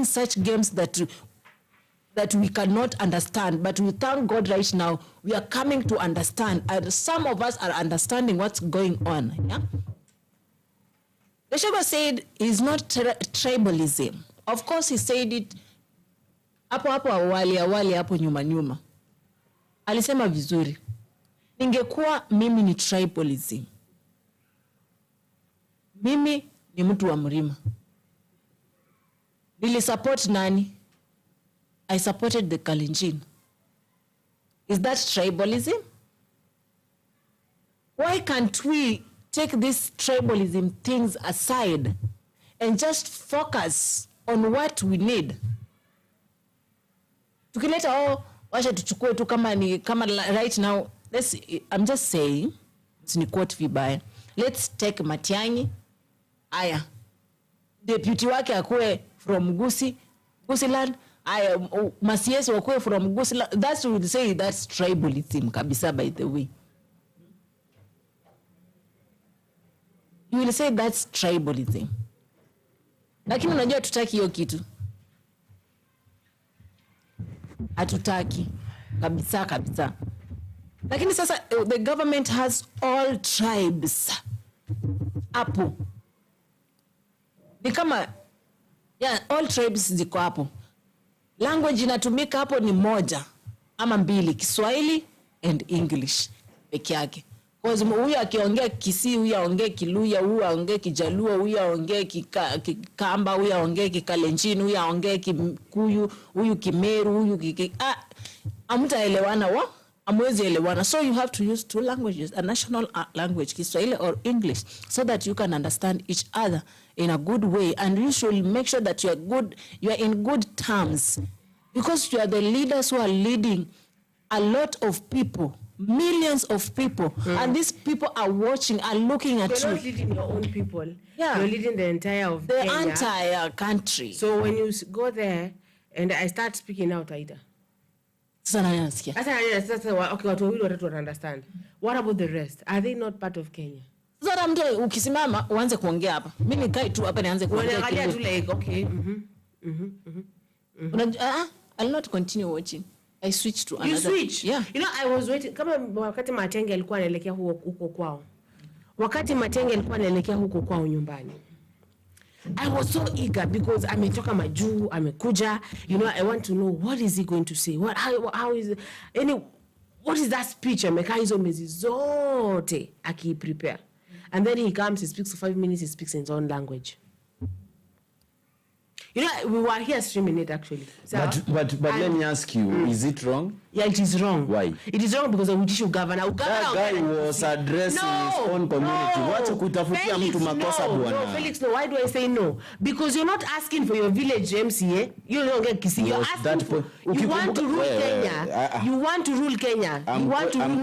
such games that we cannot understand. But we thank God right now, we are coming to understand. And some of us are understanding what's going on. Yeah? Gachagua said it's not tribalism. Of course, he said it hapo awali hapo nyuma. Alisema vizuri. Ningekuwa mimi ni tribalism. Mimi ni mtu wa mlima. Nilisupport nani? I supported the Kalenjin. Is that tribalism? Why can't we take these tribalism things aside and just focus on what we need? Tukileta wacha tuchukue tu kama right now, I'm just saying, ni quote vibaya. Let's take MATIANG'I. Aya. Deputy wake akue from Gusii land. Aya, Masiesi wakue from Gusii land. That's what we say, that's tribalism kabisa, by the way. You will say that's tribalism. Lakini unajua tutaki hiyo kitu. Hatutaki kabisa. Lakini sasa the government has all tribes hapo. Ni kama all tribes ziko hapo. Language inatumika hapo ni moja ama mbili, Kiswahili and English peke yake. Because huyu akiongea Kisii, huyu aongee Kiluya, huyu aongee Kijaluo, huyu aongee Kikamba, huyu aongee Kikalenjin, huyu aongee Kikuyu, huyu Kimeru, huyu hamtaelewana amwezi elewana. So you have to use two languages, a national language, Kiswahili or English, so that you can understand each other in a good way. And you should make sure that you are in good terms, because you are the leaders who are leading a lot of people, millions of people, and these people are watching, are looking at you. You're not leading your own people. Yeah. You're leading the entire country. So when you go there and I start speaking out, Aida. Okay, watu wawili watatu understand. What about the rest? Are they not part of Kenya? Sasa mtu ukisimama uanze kuongea hapa. Mimi nikae tu hapa nianze kuongea. Unaangalia tu like okay. I'll not continue watching. I switch to another. You switch? Yeah. You know, I was waiting. Kama wakati Matiang'i alikuwa anaelekea huko kwao. Wakati Matiang'i alikuwa anaelekea huko kwao nyumbani. I was so eager because ametoka majuu, amekuja. You know, I want to know what is he going to say? How is what is that speech? Amekaa hizo mezi zote aki-prepare. And then he comes, he speaks for 5 minutes, he speaks in his own language. You know, we were here streaming it actually. So, but let me ask you, is it wrong? Yeah, it is wrong. Why? It is wrong because of Utishu governor. That guy was addressing his own community. Wacha kutafutia mtu makosa bwana. No, Felix, no. Why do I say no? Because you're not asking for your village MCA. You don't get Gusii. You're asking for, you want to rule Kenya. You want to rule Kenya. You want to rule.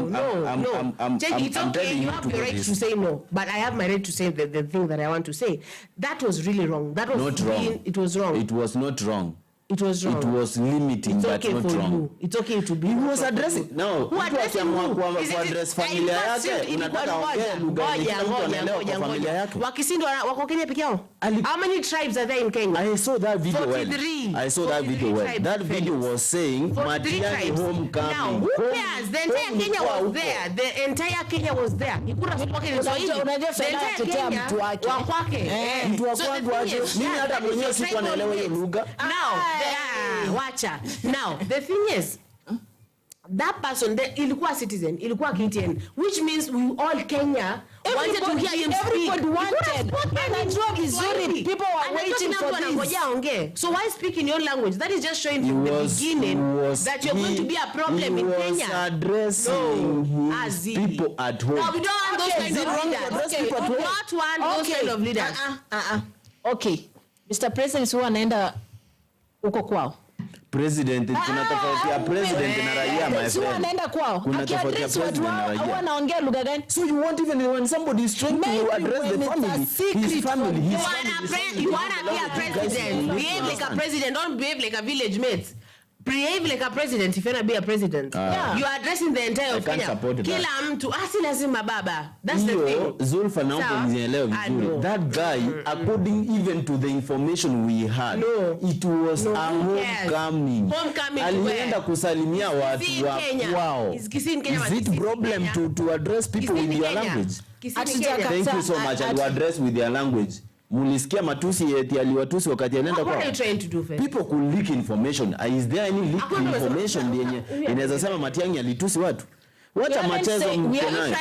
No. It's okay. You have your right to say no. But I have my right to say the thing that I want to say. That was really wrong. That was not wrong. It was wrong. It was not wrong. It was wrong. It was limiting, it's but okay not for wrong. You. It's okay to be. He was addressing. No. Who addressing who? Is address familia yake. Unataka ongea lugha nyingine mtu anaelewa kwa familia yake. Wakisindwa wako Kenya peke yao. How many tribes are there in Kenya? I saw that video 43. well. I saw that video well. That video was saying Matiang'i homecoming. Now, who cares? The entire Kenya was there. The entire Kenya was there. He could have spoken in Swahili. The entire Kenya wa kwake. Mtu wa kwangu aje. Mimi hata mwenyewe sikuwa naelewa hiyo lugha. Wacha. Now, the thing is, that person, ilikuwa citizen, ilikuwa KTN, which means we all Kenya wanted to hear him speak. Everybody wanted. And I drove Missouri. People were waiting for this. So why speak in your language? That is just showing from the beginning that you're going to be a problem in Kenya. He was addressing his people at home. No, we don't want those kinds of leaders. We don't want those kinds of leaders. Okay. Mr. President, who anaenda uko kwao? President, kuna tofauti ya president na raia, my friend. Anaenda kwao. Kuna tofauti ya president na raia. Au anaongea lugha gani? So you want even when somebody is trying to address the family, his family, you wanna be a president. Behave like a president, don't behave like a village mate. Behave like a president if you wanna be a president. You are addressing the entire of Kenya. Kila mtu asi lazima baba. That's the thing. Zulfa naomba mnielewe vizuri. That guy, according even to the information we had, it was a homecoming. Alienda kusalimia watu wa kwao. Is it problem to address people with their language? Thank you so much. And to address with their language. Mulisikia matusi eti aliwatusi wakati anaenda kwa. What are you trying to do first? People could leak information. Is there any leak information yenye inaweza sema Matiang'i alitusi watu? Wacha machezo mkonayo.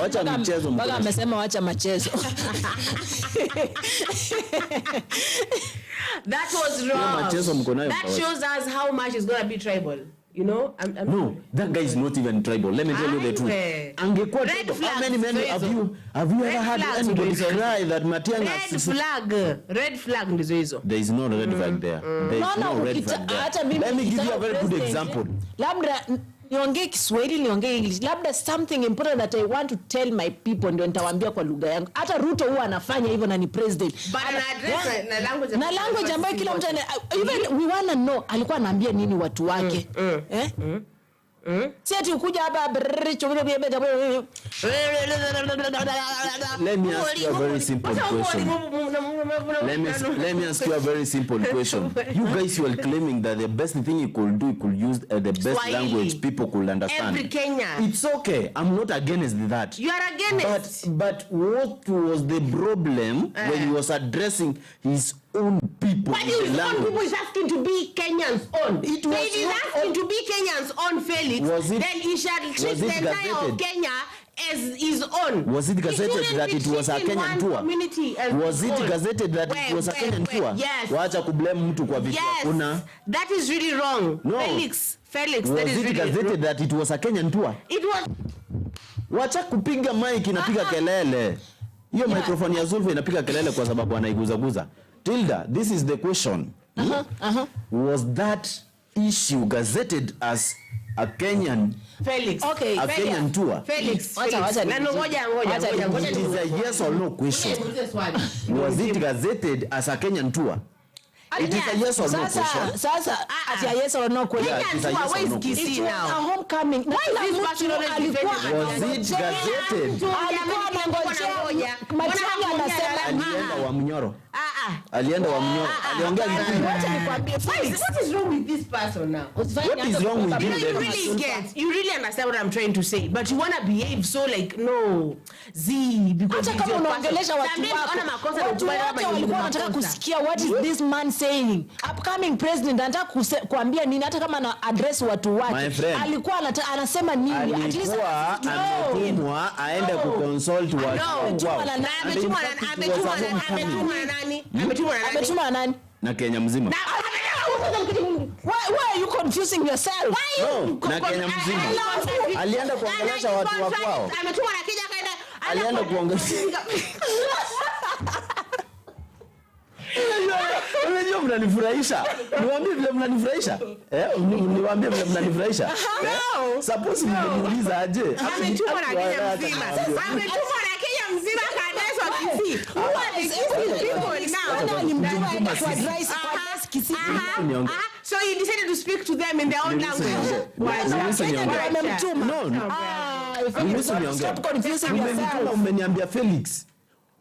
Wacha mchezo mkonayo. Baba amesema wacha machezo. That was wrong. That shows us how much is going to be tribal. You know, no, that guy is not even tribal. Let me tell you the truth. How many men have you ever had anybody cry that Matiang'i has red flag ndizo hizo? There is no red flag there. There is no red flag there. Let me give you a very good example. Labda niongee Kiswahili, niongee English. Labda something important that I want to tell my people ndio nitawaambia kwa lugha yangu. Hata Ruto huwa anafanya hivyo na ni president. But na language ambayo kila mtu even we want to know alikuwa anaambia nini watu wake. Si ati ukuja hapa Let me ask you a very simple question. Let me ask you a very simple question. You guys were claiming that the best thing you could do, you could use the best Swahili. Language people could understand. Every Kenya. It's okay. I'm not against that. You are against. But what was the problem when he was addressing his own people? But his own people is asking to be Kenyans' own. It is asking to be Kenyans' own, Felix. Then he shall treat the entire of Kenya as his own. Was it gazetted that it was a Kenyan tour? Was it gazetted that it was a Kenyan tour? Yes. Wacha kublame mtu kwa vitu hakuna. That is really wrong. No. Felix, that is really wrong. Was it gazetted that it was a Kenyan tour? It was. Wacha kupiga mic inapiga kelele. Hiyo microphone ya Zulfa inapiga kelele kwa sababu anaiguzaguza. Tilda, this is the question. Was that issue gazetted as a Kenyan Felix. Okay. a Kenyan tour. Felix. Wacha. Na ngoja. It is a yes or no question. Was it gazetted as a Kenyan tour? It is a yes or no question. Sasa, ati a yes or no question. Yeah, it is a yes or no question. It was a homecoming. Why is this person already defending? Was it gazetted? Alikuwa anangojea. Matiang'i anasema Alienda wa Mnyoro. Alienda wa Mnyoro. Aliongea kitu. Wacha nikwambie. What is wrong with this person now? What is wrong with You really understand what I'm trying to say, but you want to behave so like no because hata kama unaongelesha watu wako watu wote walikuwa wanataka kusikia what is this man saying. Upcoming president anataka kuambia nini, hata kama ana address watu wake alikuwa anasema nini, at least ametumwa aende kuconsult watu wao. Ametumwa nani na Kenya mzima. Why are you confusing yourself? Na Kenya mzima alienda kuongelesha watu wa kwao. Ametumwa na Kenya kaenda alienda kuongelesha. Unajua mnanifurahisha. Niwaambie vile mnanifurahisha. Niwaambie vile mnanifurahisha. Suppose mniuliza aje. Ametumwa na Kenya mzima. Ametumwa na Kenya mzima kaendeshwa Kisii. Who are these people now? So he decided to speak to them in their own language. Stop confusing yourself. Umeniambia Felix,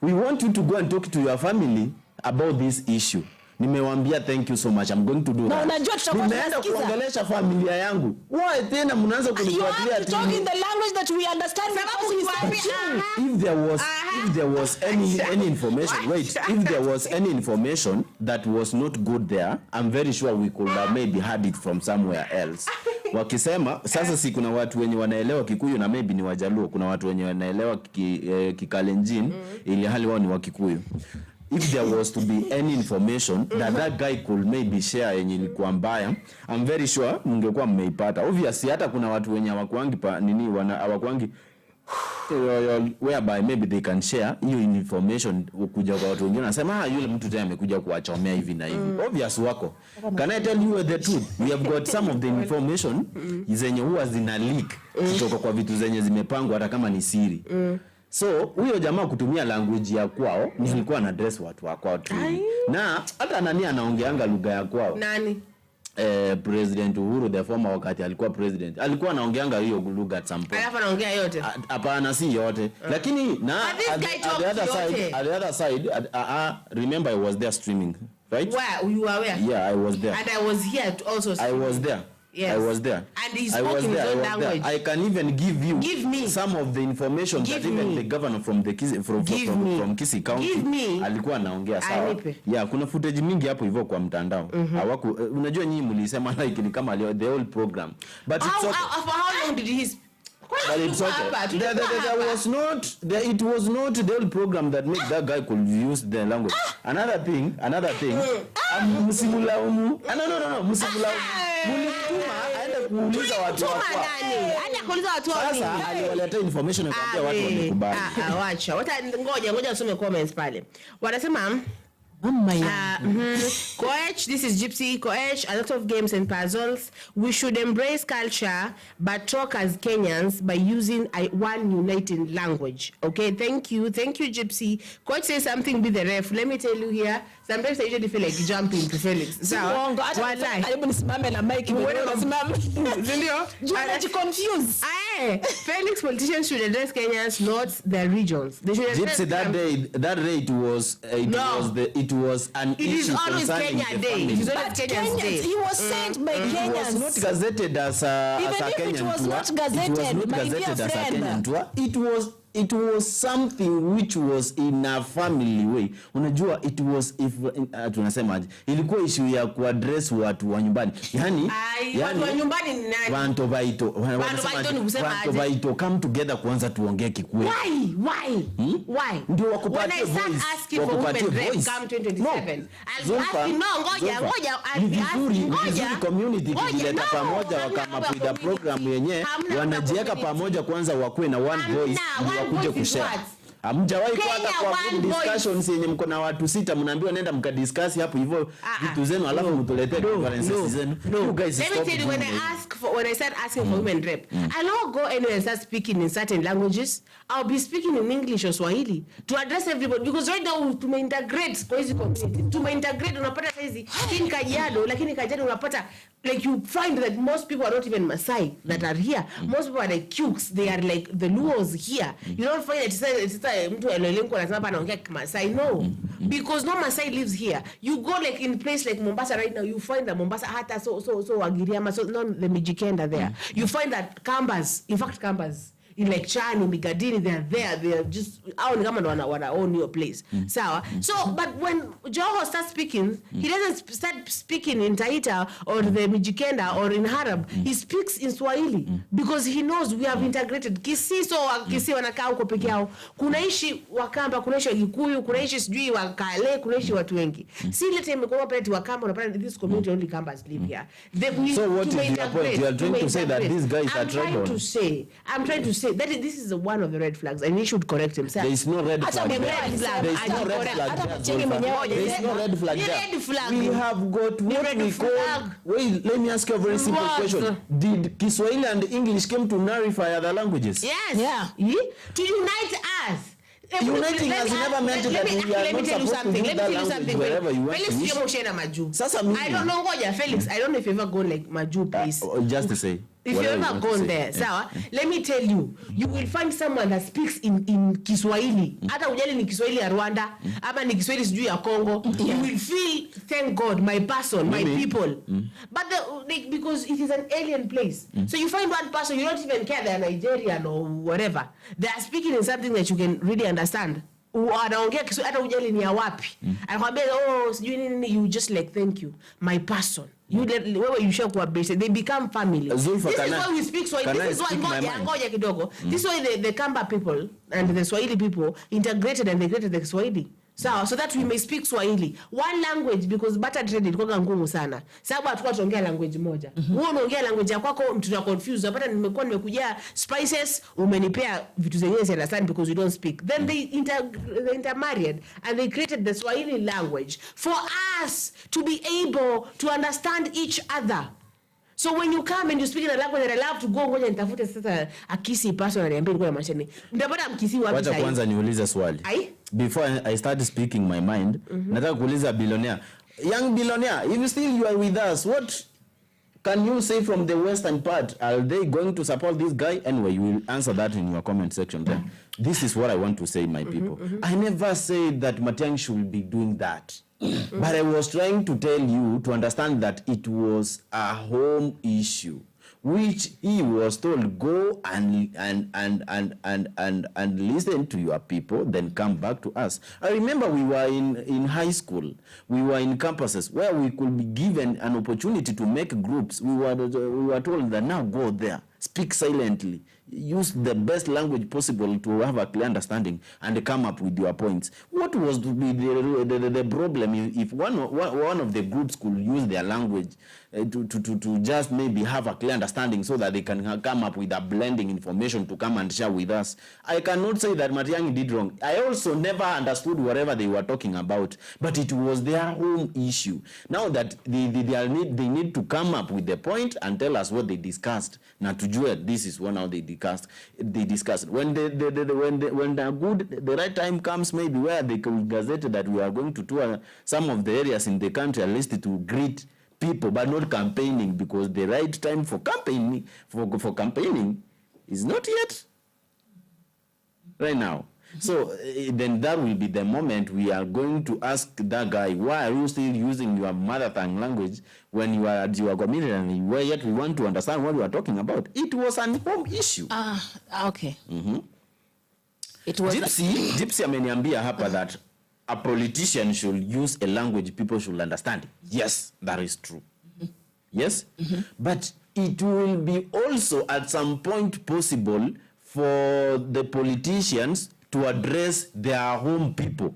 we want you to go and talk to your family about this issue. Nimewaambia thank you so much. I'm going to do that. Unajua tutakuwa tunaenda kuongelesha familia yangu. Why tena mnaanza kunifuatilia ati? Talk in the language that we understand. If there was any information, if there was any information that was not good there, I'm very sure we could have maybe had it from somewhere else. Wakisema sasa si kuna watu wenye wanaelewa Kikuyu na maybe ni Wajaluo, kuna watu wenye wanaelewa Kikalenjin ili hali wao ni Wakikuyu. If there was to be any information that guy could maybe share yenye ilikuwa mbaya, I'm very sure mngekuwa mmeipata. Obviously hata kuna watu wenye hawakuangi hawakuangi whereby maybe they can share hiyo information kuja kwa watu wengine nasema yule mtu tena amekuja kuwachomea hivi na hivi. Obvious wako. Can I tell you the truth? We have got some of the information zenye huwa zina leak kutoka kwa vitu zenye zimepangwa hata kama ni siri. So huyo jamaa kutumia language ya kwao ni alikuwa na address watu wa kwao tu. Na hata nani anaongeanga lugha ya kwao? Nani? President Uhuru the former wakati alikuwa president. Alikuwa anaongeanga hiyo lugha at some point. Alafu anaongea yote. Hapana si yote. Lakini na at the other side remember I was there streaming, right? Where? You were where? Yeah, I was there. And I was here also. I was there. Yes. I was there. And he spoke in his own language. I can even give me some of the information that even the governor from the from Gusii County alikuwa anaongea sawa. Yeah, kuna footage mingi hapo hivyo kwa mtandao. Hawaku unajua nyinyi mlisema like ni kama the whole program. But it's okay. For how long did he But it's okay. It was not the whole program that made that guy could use the language. Another thing. Msimulaumu. No. Msimulaumu. Mlituma aende kuuliza watu wako. Aende kuuliza watu wako. Sasa aliwaleta information akaambia watu wamekubali. Wacha. Ngoja usome comments pale. Wanasema Koech, this is Gypsy. Koech, a lot of games and puzzles. We should embrace culture but talk as Kenyans by using one united language. Okay, thank you Gypsy. Koech says something be the ref. Let me tell you here, sometimes I usually feel like jumping to Felix. So, Felix politicians should address Kenyans, not the regions. They should address Gypsy, that day it was an issue concerning the family. But Kenyans, he was sent by Kenyans. It was not gazetted as a Kenyan tour. It was not gazetted, my dear friend. It was something which was in a family way. Unajua it was tunasemaje? Ilikuwa issue ya kuaddress watu wa nyumbani. Yani watu wa nyumbani ni nani? Wanto baito come together kuanza tuongee Kikuyu. Why? Ndio wakupatie voice. Asking for women rep come 2027. Ngoja community kujileta pamoja wakamapida program yenye wanajiweka pamoja kwanza wakuwe na one voice wakuje kushare. Hamjawahi kwa hata kwa discussions yenye mko na watu 6 mnaambiwa nenda mkadiscuss hapo hivyo vitu zenu alafu mtuletee conferences zenu. You guys let me tell you, when I start asking for women rep, I'll not go anywhere and start speaking in certain languages. I'll be speaking in English or Swahili to address everybody, because right now to integrate kwa hizi community, to integrate unapata saizi in Kajiado, lakini Kajiado unapata like you find that most people are not even Masai that are here. Most people are like Cukes, they are like the Luos here. You don't find it's mtu anaelengo anasema hapa anaongea Masai. No, because no Masai lives here. You go like in place like Mombasa right now, you find that Mombasa hata so Wagiriama, so no the Mijikenda there. You find that Kambas, in fact Kambas in like Chani, Migadini, they are just out in wanna own your place. Sawa. So but when Joho starts speaking, he doesn't start speaking in Taita or the Mijikenda or in Harab. He speaks in Swahili because he knows we have integrated. Kisii wanakaa huko peke yao. Kunaishi Wakamba, kunaishi Wakikuyu, kunaishi sijui Wakale, kunaishi watu wengi. Si ile time kwa pale Wakamba unapata this community only Kambas live here. So what is your point? You are trying to say that these guys are trouble. I'm trying to say that this is one of the red flags and he should correct himself. There is no red flag. There is no red flag. We have got what we call. Wait, let me ask you a very simple question. Did Kiswahili and English came to nullify other languages? Yes. Yeah. To unite us. Uniting has never meant that we are not supposed to do that language wherever you want to use. I don't know, Felix, I don't know if you ever go like Maju place. Just to say. If you ever gone there, sawa, let me tell you, you will find someone that speaks in Kiswahili. Hata ujali ni Kiswahili ya Rwanda, ama ni Kiswahili sijui ya Congo. You will feel, thank God, my person, my people. But because it is an alien place. So you find one person, you don't even care they're Nigerian or whatever. They are speaking in something that you can really understand. Anaongea Kiswahili hata ujali ni ya wapi. Anakuambia sijui nini, you just like thank you, my person. You share kuwa basic, they become family. This is why we speak Swahili. This is why ngoja kidogo. This is why the Kamba people and the Swahili people integrated and they created the Swahili. So that we may speak Swahili. One language, because barter trade ilikuwa ngumu sana. Sababu hatukuwa tuongea language moja. Wewe unaongea language yako mtu na confuse. Hata nimekuja spices, umenipea vitu zenyewe si understand because you don't speak. Then they intermarried and they created the Swahili language for us to be able to understand each other. So when you come and you speak in a language that I love to go ngoja nitafute sasa akisi person ananiambia ngoja mashine. Ndapata mkisi wapi sasa? Wacha kwanza niulize swali. Before I start speaking my mind, nataka kuuliza billionaire. Young billionaire, if still you are with us, what can you say from the western part? Are they going to support this guy? Anyway, you will answer that in your comment section then. This is what I want to say, my people. I never said that Matiang'i should be doing that. But I was trying to tell you to understand that it was a home issue, which he was told go and listen to your people, then come back to us. I remember we were in high school, we were in campuses where we could be given an opportunity to make groups. We were told that now go there, speak silently, use the best language possible to have a clear understanding and come up with your points. What was to be the problem if one of the groups could use their language to just maybe have a clear understanding so that they can come up with a blending information to come and share with us? I cannot say that Matiang'i did wrong. I also never understood whatever they were talking about, but it was their home issue. Now that they need to come up with the point and tell us what they discussed. Now to Joel, this is one how they discussed. When the right time comes, maybe where they could gazette that we are going to tour some of the areas in the country, at least to greet people, but not campaigning, because the right time for campaigning is not yet right now. So then that will be the moment we are going to ask that guy, why are you still using your mother tongue language when you are at your community and where yet we want to understand what we are talking about? It was an home issue. Okay. It was Gypsy ameniambia hapa that a politician should use a language people should understand. Yes, that is true. Yes? But it will be also at some point possible for the politicians to address their home people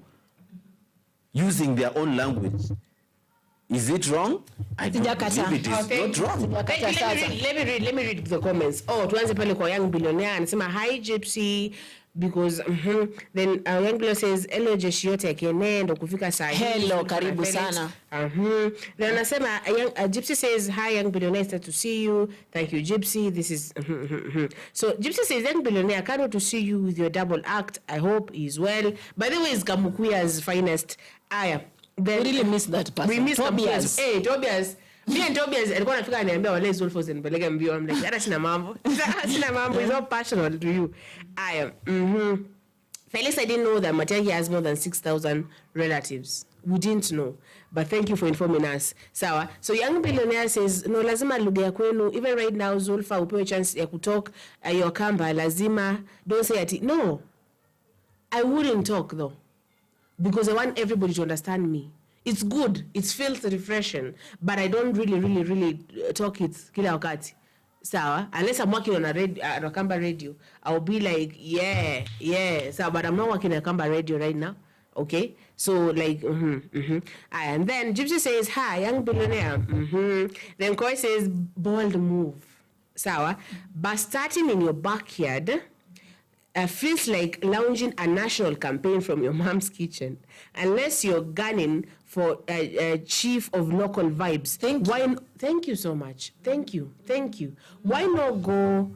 using their own language. Is it wrong? I don't believe it is not wrong. Let me read the comments. Tuanze pale kwa Young Billionaire anasema, hi Gypsy, because then young girl says hello jeshi yote kene ndo kufika saa hii. Hello, karibu sana. Then anasema Gypsy says hi young billionaire, nice to see you. Thank you Gypsy. This is so Gypsy says young billionaire, can't wait to see you with your double act. I hope he's well. By the way, it's Kamukuya's finest. Aya. Then We really miss that person. we miss Tobias. Hey, Tobias. Me and Tobias alikuwa anafika ananiambia wale Zulfos and Belega mbio. I'm like, hata sina mambo. Sina mambo. It's not personal to you. Aya. Felix, I didn't know that Matiang'i has more than 6,000 relatives. We didn't know. But thank you for informing us. Sawa. So young billionaire says, no, lazima lugha ya kwenu. Even right now, Zulfa, upewe chance ya kutalk your kamba. Lazima. Don't say ati. No. I wouldn't talk though. Because I want everybody to understand me. It's good. It feels refreshing. But I don't really talk it kila wakati. Sawa, unless I'm working on a Kamba radio, I'll be like, yeah. So, but I'm not working on a Kamba radio right now. Okay, so like, and then Gypsy says, hi, young billionaire. Then Koi says, bold move. Sawa, but starting in your backyard feels like launching a national campaign from your mom's kitchen. Unless you're gunning for chief of local vibes. Thank you so much. Thank you. Why not go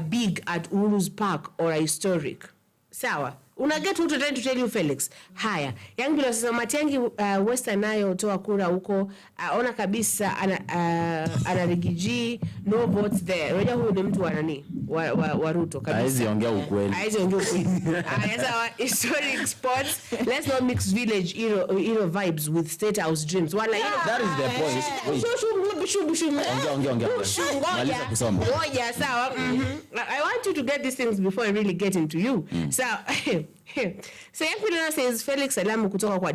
big at Uru's Park or a historic? Sawa. Unaget who trying to tell you, Felix. Haya. Young Bilo sasa Matiang'i Western nayo toa kura huko. Ona kabisa ana Rigiji, no votes there. Unajua huyu ni mtu wa nani? Wa Ruto kabisa. Haizi ongea ukweli. Haya, historic spots. Let's not mix village hero vibes with state house dreams. Wala That is the point. Maliza kusoma. Ngoja, sawa. I want you to get these things before I really get into you. So Yakulina says Felix Salamu kutoka kwa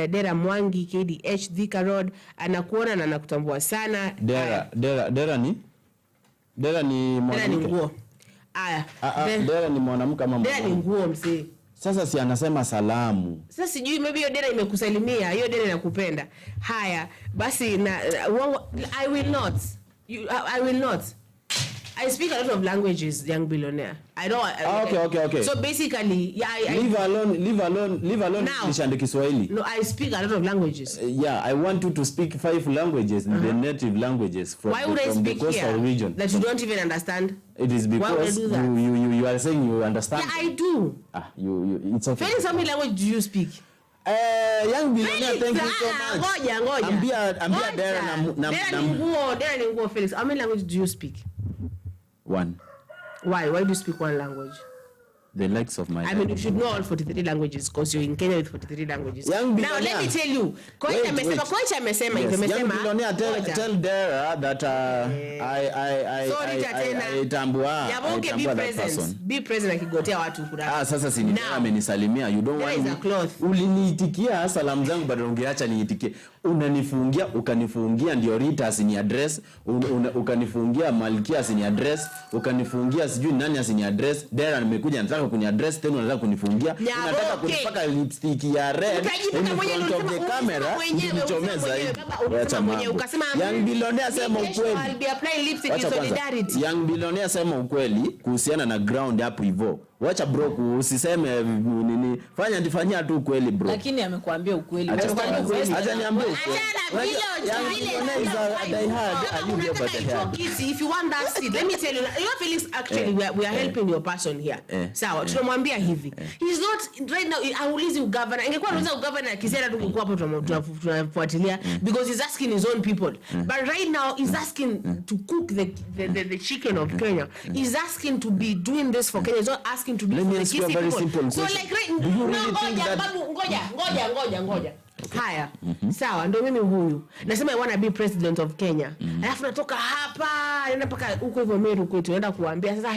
Dera Mwangi KDH Thika Road anakuona na anakutambua sana. Dera ni mwanamke. Dera ni nguo. Dera ni mwanamke ama Dera ni nguo mzee. Sasa si anasema salamu. Sasa sijui maybe hiyo Dera imekusalimia, hiyo Dera inakupenda. Haya, basi na I will not. I speak a lot of languages, young billionaire. I don't. Okay. So basically, yeah, leave alone now, English and Kiswahili. No, I speak a lot of languages. Yeah, I want you to speak 5 languages, the native languages from the coastal region. That you don't even understand? It is because you are saying you understand. Yeah, I do. It's okay. How many languages do you speak? Young billionaire, thank you so much. Ngoja. Ambia Dera ni nguo Felix. How many languages do you speak? 1. Why do you speak 1 language? The likes of my I mean, you should know all 43 languages because you're in Kenya with 43 languages. Now, let me tell you. Kocha amesema. Young billionaire, tell Dera that I tambua. Be present akigotea watu kura. Sasa si Dera amenisalimia. You don't want me. Uliniitikia salamu zangu bado ungeacha niitikie. Ukanifungia ndio Rita asini address, ukanifungia Malkia asini address, ukanifungia sijui nani asini address. Dera nimekuja nataka kuni address tena unataka kunifungia. Unataka kunipaka lipstick ya red in front of the camera. Nichomeza hivi. Acha mambo. Young billionaire sema ukweli. I'll be applying lipstick in solidarity. Young billionaire sema ukweli kuhusiana na ground hapo hivyo. Wacha bro usiseme nini. Fanya tu ukweli bro. Lakini amekuambia ukweli. Acha niambie ukweli. If you want that seat, let me tell you, Felix, actually, we are helping your person here. Sawa, tunamwambia hivi. He's not, right now, haulizi governor. Ingekuwa anauliza governor akisema tu kuko hapo tunafuatilia because he's asking his own people. But right now, he's asking to cook the chicken of Kenya. He's asking to be doing this for Kenya. He's not asking to be for the Gusii people. So like, right, do you really think that... Ngoja. Haya, sawa, ndio mimi huyu. Nasema I want to be president of Kenya. Alafu natoka hapa, naenda mpaka huko hivyo Meru kwetu, naenda kuambia sasa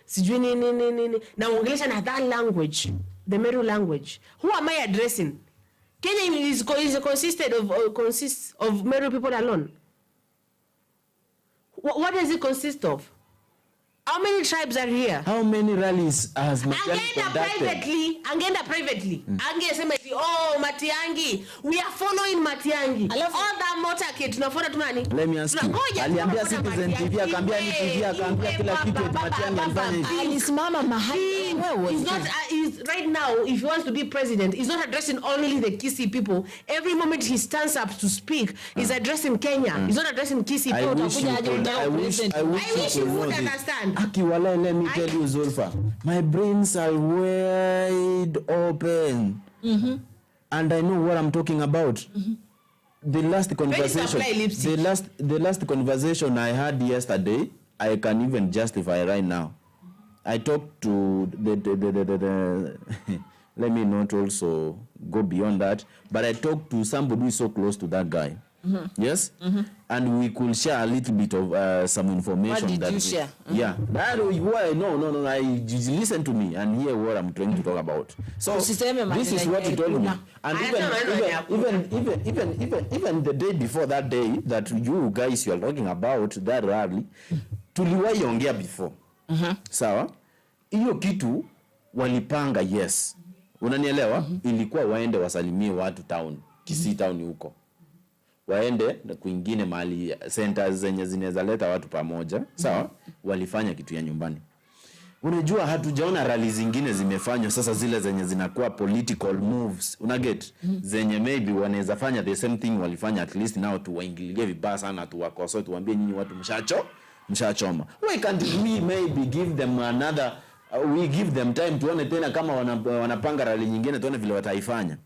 sijui nini. Na ongelesha na that language, the Meru language. Who am I addressing? Kenya consists of Meru people alone. What does it consist of? How many tribes are here? How many rallies has Matiang'i conducted? Angeenda privately. Angesema Matiang'i, we are following Matiang'i. All that motorcade tunafuata tu nani? Let me ask you. Aliambia Citizen TV, akaambia ni TV, akaambia kila kitu Matiang'i alifanya. Alisimama mahali wewe. He's right now, if he wants to be president, he's not addressing only the Gusii people. Every moment he stands up to speak, he's addressing Kenya. He's not addressing Gusii people. I wish you would understand. Akiwala, let me tell you, Zulfa, my brains are wide open. And I know what I'm talking about. The last conversation I had yesterday, I can even justify right now. I talked to the let me not also go beyond that, but I talked to somebody who is so close to that guy. Yes? And we could share a little bit of some information. What did you share? Yeah. No, listen to me and hear what I'm trying to talk about. So this is what he told me. And even the day before that day that you guys you are talking about, that rally, tuliwahi ongea before. Sawa? Hiyo kitu walipanga, yes. Unanielewa? Ilikuwa waende wasalimie watu town, Gusii town huko. Waende kwingine mahali centers zenye zinaweza leta watu pamoja. Sawa? Walifanya kitu ya nyumbani. Unajua hatujaona rally zingine zimefanywa sasa, zile zenye zinakuwa political moves. Unaget? Zenye maybe wanaweza fanya the same thing walifanya, at least nao tuwaingililie vibaya sana, tuwakosoe, tuambie nyinyi watu mshachoma. Why can't we maybe give them another we give them time tuone tena kama wanapanga rally nyingine, tuone vile wataifanya.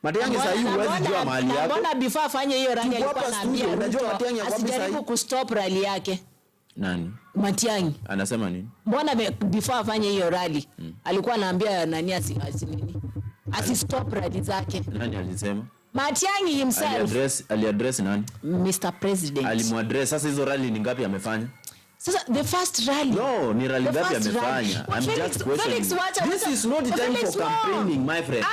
Matiang'i sasa hivi huwezi jua mahali yako. Mbona before afanye hiyo rally alikuwa anaambia unajua Matiang'i asijaribu kustop rally yake? Nani? Matiang'i. Anasema nini? Mbona before afanye hiyo rally alikuwa anaambia nani stop rally zake? Nani alisema? Matiang'i himself. Ali-address nani? Mr. President. Alimuaddress. Sasa hizo rally ni ngapi amefanya? Sasa the first rally. No, ni rally ngapi amefanya? I'm just questioning. This is not the time for campaigning, my friend.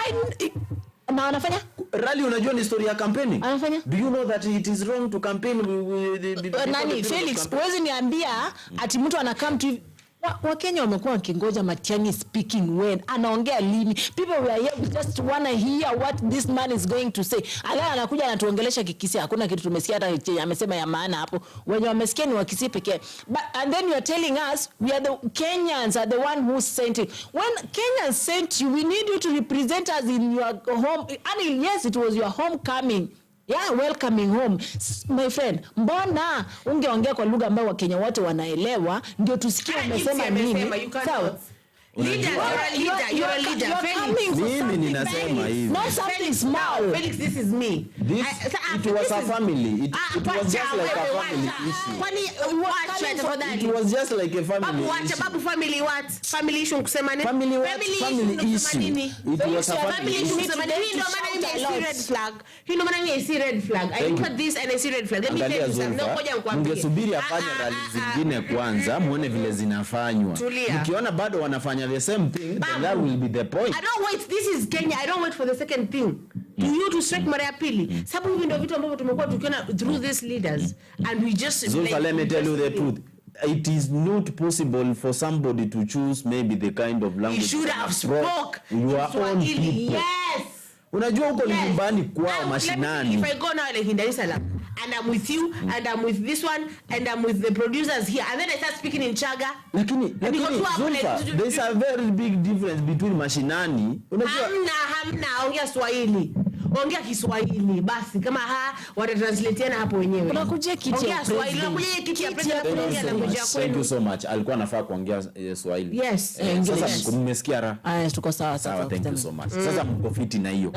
Na anafanya rally, unajua ni story ya campaigning. Anafanya? Do you know that it is wrong to campaign nani Felix? Huwezi niambia ati mtu anakam tu Wakenya wamekuwa wakingoja Matiang'i speaking when anaongea lini. People were here, we just want to hear what this man is going to say. Ala anakuja anatuongelesha kikisi, hakuna kitu tumesikia hata amesema ya maana hapo. Wenye wamesikia ni Wakisii pekee. And then you are telling us we are the Kenyans are the one who sent it. When Kenyans sent you, we need you to represent us in your home. And yes, it was your homecoming. Yeah, welcoming home. My friend, mbona ungeongea kwa lugha ambayo Wakenya wote wanaelewa ndio tusikie umesema nini? Sawa. Leader, you're a leader. Mimi ninasema hivi. Not something small. Felix, this is me. It was a family. It was just like a family issue. It was just like a family issue. Babu family what? Family issue kusema nini? Family issue. It was a family issue. Ndio maana mimi I see red flag. Ndio maana mimi I see red flag. I look at this and I see red flag. Let me tell you something. Ngoja nikwambie. Ungesubiri afanye rally zingine kwanza, muone vile zinafanywa. Ukiona bado wanafanya the same thing, then that will be the point. I don't wait. This is Kenya. I don't wait for the second thing. You to strike mara ya pili. Sababu hivi ndio vitu ambavyo tumekuwa tukiona through these leaders, and we just Zulfa, let me tell you the truth. It is not possible for somebody to choose maybe the kind of language. You should have spoke your own people. Yes. Unajua huko ni nyumbani kwao mashinani. If I go now like in Dar es Salaam and I'm with you and I'm with this one and I'm with the producers here and then I start speaking in Chaga. Lakini Zulfa, there's a very big difference between mashinani. Unajua hamna ongea Swahili. Ongea Kiswahili basi kama watatranslateana hapo wenyewe. Unakuja kiti ya Swahili, unakuja kiti ya president. Thank you so much. Alikuwa anafaa kuongea Swahili. Yes. Sasa mmesikia ra? Tuko sawa sawa. Thank you so much. Sasa mko fiti na hiyo.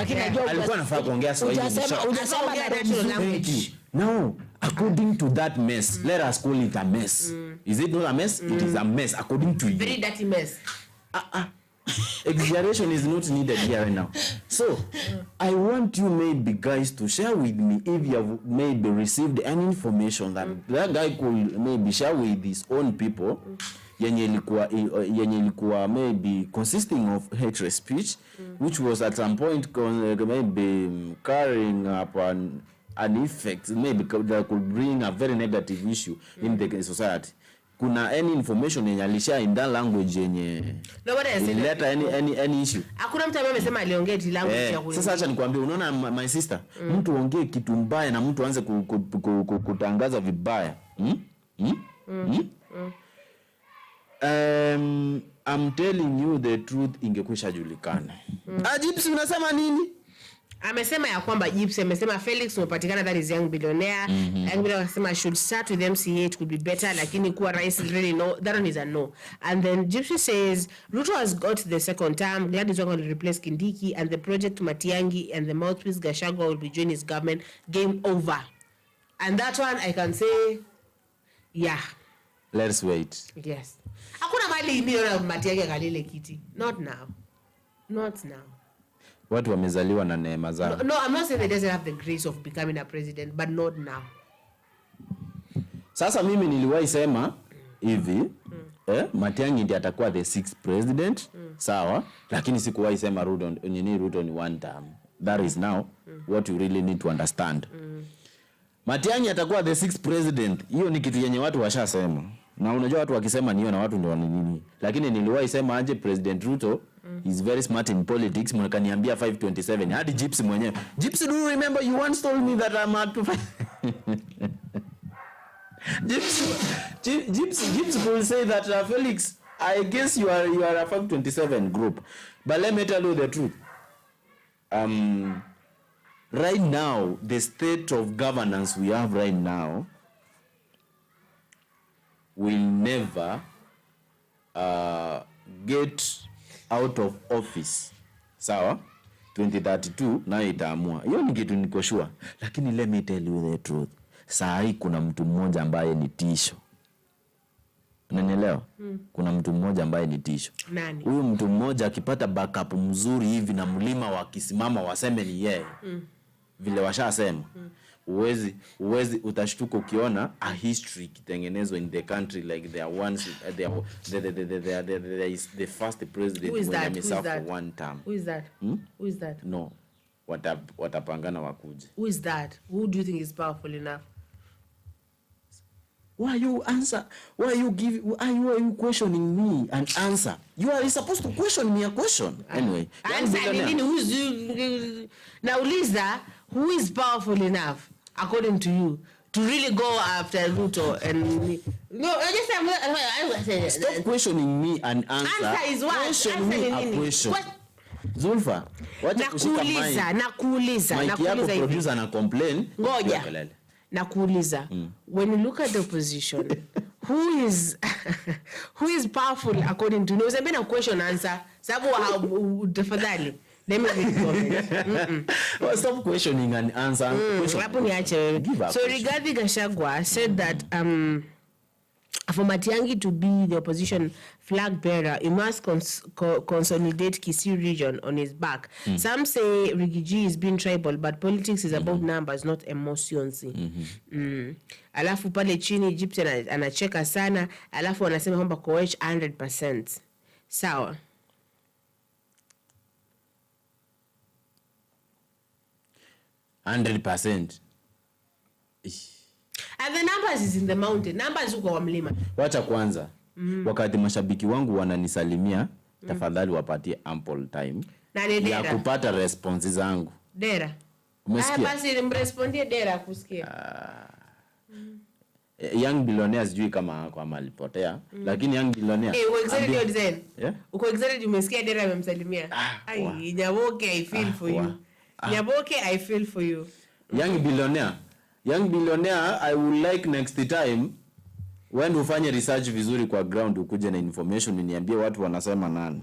Alikuwa anafaa kuongea Swahili. Hujasema natural language. No, according to that mess, let us call it a mess. Is it not a mess? It is a mess according to you. Very dirty mess. Exaggeration is not needed here right now. So, I want you maybe guys to share with me if you have maybe received any information that that guy could maybe share with his own people yenye ilikuwa maybe consisting of hatred speech, which was at some point maybe carrying up an effect maybe that could bring a very negative issue in the society. kuna any information yenye alisha in that language yenye ileta any issue. Hakuna mtu ambaye amesema aliongea ti language ya kweli. Sasa acha nikwambie, unaona my sister, mtu ongee kitu mbaya na mtu aanze kutangaza vibaya. I'm telling you the truth, ingekwisha julikana. Gypsy unasema nini? Amesema ya kwamba Gypsy amesema Felix umepatikana, that is young billionaire. Young billionaire anasema should start with MCA, it could be better, lakini kuwa rais really no, that one is a no. And then Gypsy says Ruto has got the second term, Glad is going to replace Kindiki, and the project MATIANG'I and the mouthpiece Gachagua will be joining his government. Game over. And that one I can say yeah. Let's wait. Yes. Hakuna mali imiona MATIANG'I kalile kiti. Not now. Not now. Watu wamezaliwa na neema zao. No, I'm not saying they doesn't have the grace of becoming a president, but not now. Sasa mimi niliwahi sema hivi, Matiang'i ndiye atakuwa the 6th president, sawa? Lakini sikuwahi sema Ruto ni one term. That is now what you really need to understand. Matiang'i atakuwa the 6th president. Hiyo ni kitu yenye watu washasema. Na unajua watu wakisema niyo na watu ndio nini. Lakini niliwahi sema aje President Ruto is very smart in politics. Mnakaniambia 527. Hadi Gypsy mwenyewe. Gypsy, do you remember you once told me that I'm at Gypsy will say that Felix, I guess you are a 527 group. But let me tell you the truth. Right now, the state of governance we have right now will never get out of office. Sawa? 2032 nayo itaamua. Hiyo ni kitu niko sure. Lakini let me tell you the truth. Saa hii kuna mtu mmoja ambaye ni tisho. Unanielewa? Kuna mtu mmoja ambaye ni tisho. Nani? Huyu mtu mmoja akipata backup mzuri hivi na mlima wakisimama waseme ni yeye. Vile washasema. Uwezi utashtuka ukiona a history kitengenezwa in the country like there once there is the first president who served for one term. Who is that? Who is that? No. Watapangana wakuje. Who is that? Who do you think is powerful enough? Why you questioning me an answer? You are supposed to question me a question. Anyway. Nauliza, who is powerful enough, according to you, to really go after Ruto and stop questioning me an answer. Answer is what? Question me a question. What? Zulfa, wacha kushika mic. Nakuuliza. Mic yako producer na complain. Ngoja. Nakuuliza. When you look at the opposition, who is powerful according to you? Usiambie na question answer. Sababu tafadhali. Let me read well, stop questioning and answer. Hapo niache wewe. So Rigathi Gachagua said that for Matiang'I to be the opposition flag bearer, he must consolidate Gusii region on his back. Some say Rigathi is being tribal, but politics is about numbers, not emotions. Alafu pale chini Gypsy anacheka sana, alafu anasema kwamba Koech 100%. Sawa. 100%. And the numbers is in the mountain. Numbers uko wa mlima. Wacha kwanza. Wakati mashabiki wangu wananisalimia, tafadhali wapatie ample time ya kupata response zangu. Dera. Umesikia? Basi nimrespondie Dera kusikia. Young billionaire sijui kama alipotea, lakini young billionaire. Uko excited your design? Yeah? Uko excited umesikia Dera amemsalimia? Ai, Nyaboke, I feel for you. Nyaboke, I feel for you. Young billionaire, I would like next time when ufanye research vizuri kwa ground ukuje na information niambie watu wanasema nani.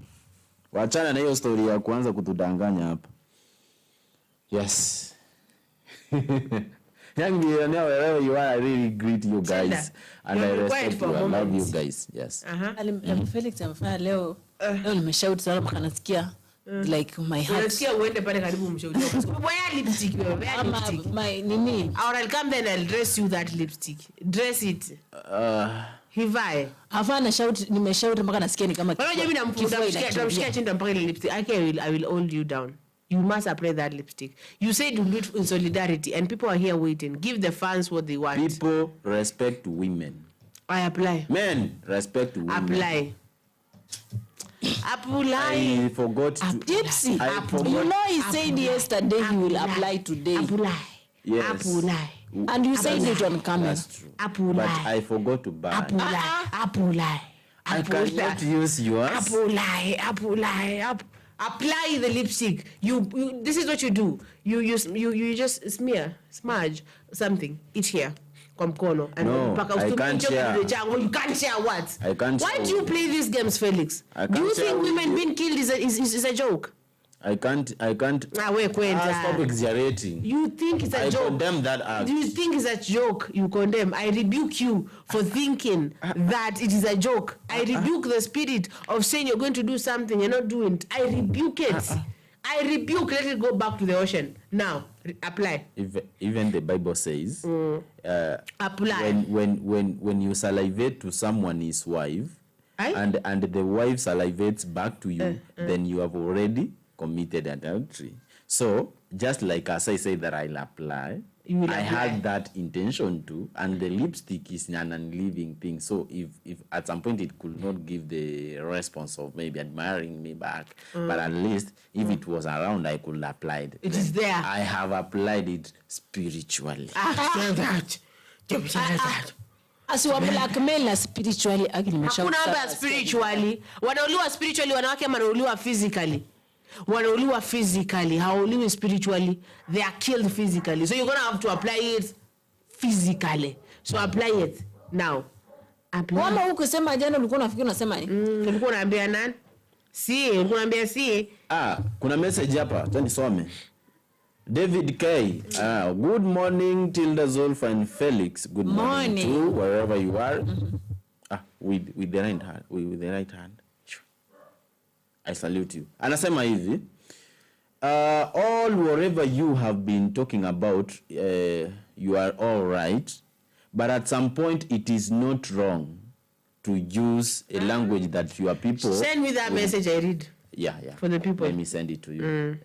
Waachana na hiyo story ya kuanza kutudanganya hapa. Yes. Young billionaire, wherever you are, I really greet you guys. And I respect you. I love you guys. Yes. Felix amefanya leo nimeshout sana mpaka nasikia like my heart. Unasikia uende pale karibu mshauri. Wear lipstick wewe. My nini? I'll come then I'll dress you that lipstick. Dress it. Hivae. Afana shout nimeshout mpaka nasikia ni kama. Wewe mimi namfuta chini mpaka ile lipstick. I will hold you down. You must apply that lipstick. You said you do it in solidarity and people are here waiting. Give the fans what they want. People respect women. I apply. Men, respect women. Apply. I forgot to... Gypsy, I forgot. you know he said yesterday he will apply today. Apply. Yes. Apply. And you said it on camera. That's true. Apply. But I forgot to buy. Apply. I cannot use yours. Apply the lipstick. You this is what you do. You just smudge something. It here. No, I can't share. You can't share what? I can't. Why do you play these games, Felix? Do you think women being killed is a joke? I can't. Stop exaggerating. You think it's a joke? I condemn that act. Do you think it's a joke? You condemn. I rebuke you for thinking that it is a joke. I rebuke the spirit of saying you're going to do something, you're not doing it. I rebuke it. I rebuke. Let it go back to the ocean. Now, apply. Even the Bible says, apply. When you salivate to someone's wife, and the wife salivates back to you, then you have already committed adultery. So, just like as I say that I'll apply, I had that intention to, and the lipstick is an unliving thing. So if at some point it could not give the response of maybe admiring me back, but at least if it was around, I could apply it. It is there. I have applied it spiritually. As you blackmail spiritually, hakuna hapa spiritually. Wanauliwa spiritually, wanawake wanauliwa physically. Wanauliwa physically, hauliwi spiritually. They are killed physically. So you're going to have to apply it physically. So apply it now. Apply. Wama huko sema jana ulikuwa unafikiri unasema nini? Ulikuwa unaambia nani? Ulikuwa unaambia kuna message hapa, acha nisome. David K. Good morning Tilda, Zolfa and Felix. Good morning to wherever you are. With the right hand. With the right hand. I salute you. Anasema hivi, all whatever you have been talking about, you are all right, but at some point it is not wrong to use a language that your people... Send me that message I read. Yeah. For the people. Let me send it to you.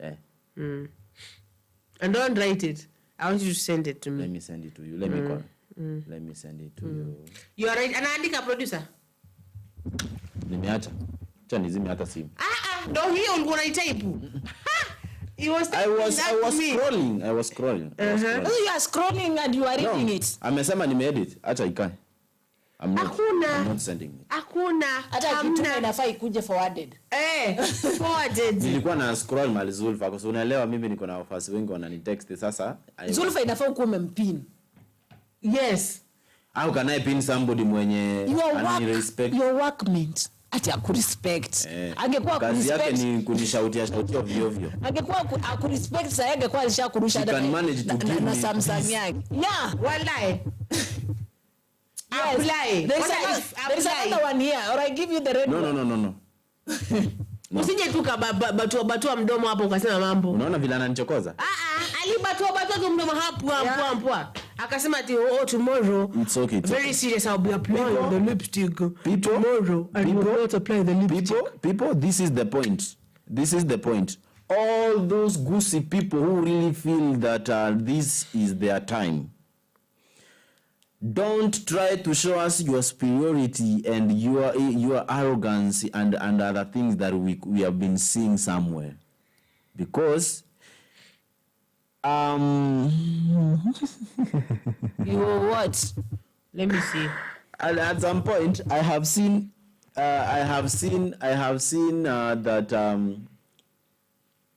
And don't write it. I want you to send it to me. Let me send it to you. Let me call. Let me send it to you. You are right. Anaandika producer. Nimeacha. Nizime hata simu. Ndio hiyo ulikuwa unaitype. I was scrolling. I was scrolling. You are scrolling and you are reading it. Amesema nimeedit. Acha ikae. I'm not sending it. Hakuna. Hata kituma inafaa ikuje forwarded. Forwarded. Nilikuwa na scroll mali Zulfa kwa sababu unaelewa mimi niko na wafasi wengi wananitext sasa. Zulfa inafaa ukuwe umempin. Yes. How can I pin somebody mwenye respect? Your workmate. Ati akurespect. Angekuwa kazi yake ni kunishautia ovyo ovyo. Angekuwa akurespect sasa angekuwa alishakurusha na Samsung yake. Yeah, wallahi. Apply. There is another one here, or I give you the red. No. Usije tu batua mdomo hapo ukasema mambo. Unaona vile ananichokoza? Alibatua tu mdomo hapo. Akasema ati tomorrow. It's okay. Very serious, I'll be applying the lipstick tomorrow. And you will not apply the lipstick. People, this is the point. All those Gusii people who really feel that this is their time. Don't try to show us your superiority and your arrogance and other things that we have been seeing somewhere. Because you what? Let me see. At some point, I have seen that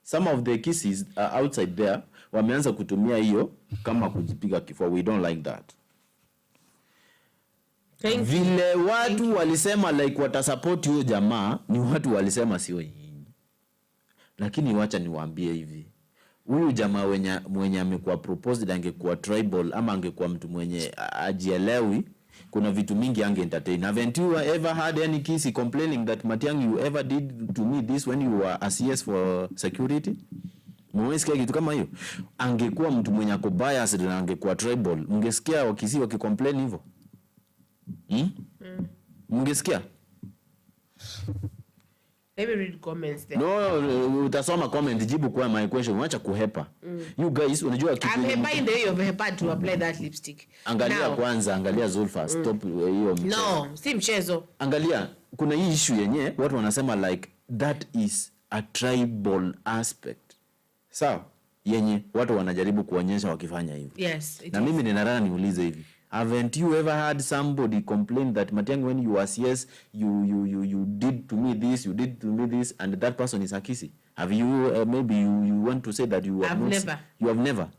some of the kisses outside there wameanza kutumia hiyo kama kujipiga kifua. We don't like that. Vile watu walisema like watasupport huyo jamaa ni watu walisema sio nyinyi. Lakini wacha niwaambie hivi. Huyu jamaa mwenye amekuwa proposed angekuwa tribal ama angekuwa mtu mwenye ajielewi, kuna vitu mingi ange entertain. Haven't you ever had any kisi complaining that Matiang'i you ever did to me this when you were a CS for security? Mwesikia kitu kama hiyo? Angekuwa mtu mwenye ako biased na angekuwa tribal. Mngesikia wakisi wakicomplain hivyo? Mngesikia? Let me read comments there. No, utasoma comment, jibu kwa my question. Wacha kuhepa. You guys, unajua kitu. I'm hepa in the way of hepa to apply that lipstick. Angalia kwanza, angalia Zulfa, stop hiyo mchezo. No, si mchezo. Angalia, kuna hii issue yenye, watu wanasema like, that is a tribal aspect. Sawa? Yenye, watu wanajaribu kuonyesha wakifanya hivi. Yes, na mimi ninataka niulize hivi. Haven't you ever had somebody complain that Matiang'i, when you was yes, you did to me this, you did to me this, and that person is a Gusii? Have you maybe you want to say that you have never. You have never.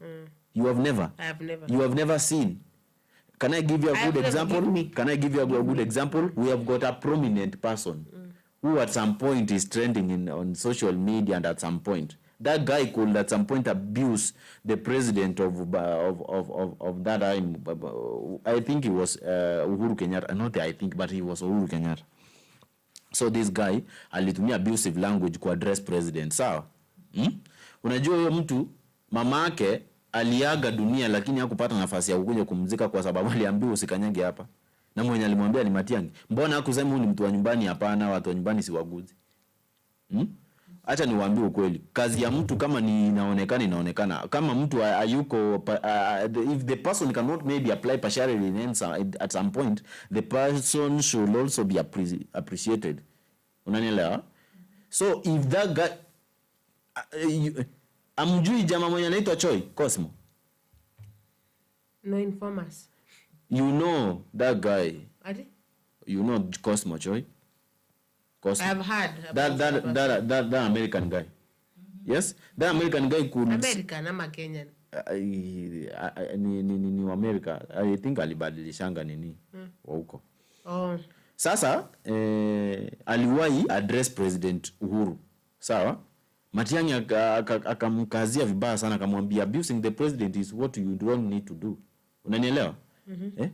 You have never. I have never. You have never seen. Can I give you a good example? Can I give you a good example? We have got a prominent person who at some point is trending on social media, and at some point that guy could at some point abuse the president of that time. I think it was Uhuru Kenyatta. Not I think, but he was Uhuru Kenyatta. So this guy alitumia abusive language ku address president. Sawa? Unajua huyo mtu mamake aliaga dunia, lakini hakupata nafasi ya kuja kumzika kwa sababu aliambiwa usikanyage hapa. Na mwenye alimwambia ni Matiang'i. Mbona hakusema huyu ni mtu wa nyumbani? Hapana, watu wa nyumbani si waguzi. Acha niwaambie ukweli. Kazi ya mtu kama ni inaonekana. Kama mtu ayuko if the person cannot maybe apply partially at some point, the person should also be appreciated. Unanielewa? So if that guy amjui jamaa mwenye anaitwa Choi Cosmo. No informers. You know that guy. Adi? You know Cosmo Choi? Cosmo. I've heard that American guy. Yes? That American guy could... American ama Kenyan? Ni America. I think alibadilishanga nini wa huko. Oh. Sasa aliwahi address President Uhuru. Sawa? Matiang'i akamkazia vibaya sana, akamwambia abusing the president is what you don't need to do. Unanielewa?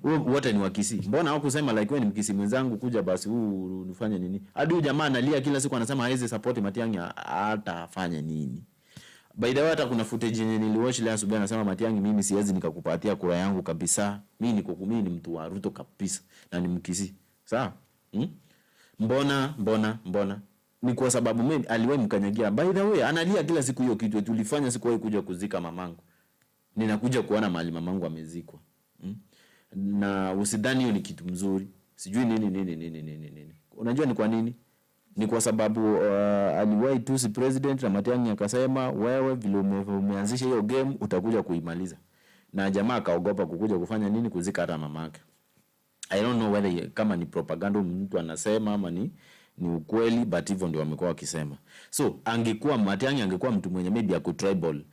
Wote ni wa Gusii. Mbona hawakusema like wewe ni Gusii mwenzangu, kuja basi huu unifanye nini? Hadi huyu jamaa analia kila siku, anasema hawezi support Matiang'i, hata afanye nini. By the way, hata kuna footage yenye niliwatch leo asubuhi, anasema Matiang'i, mimi siwezi nikakupatia kura yangu kabisa. Mimi ni mtu wa Ruto kabisa na ni Mgusii. Sawa? Mbona? Ni kwa sababu mimi aliwahi mkanyagia. By the way, analia kila siku hiyo kitu tulifanya, sikuwahi kuja kuzika mamangu. Ninakuja kuona mahali mamangu amezikwa. Na usidhani hiyo ni kitu mzuri. Sijui nini. Unajua ni kwa nini? Ni kwa sababu aliwahi tusi president na Matiang'i akasema wewe vile umeanzisha hiyo game utakuja kuimaliza. Na jamaa akaogopa kukuja kufanya nini, kuzika hata mamake. I don't know whether kama ni propaganda mtu anasema ama ni ukweli, but hivyo ndio wamekuwa wakisema. So angekuwa Matiang'i angekuwa mtu mwenye maybe ya tribal,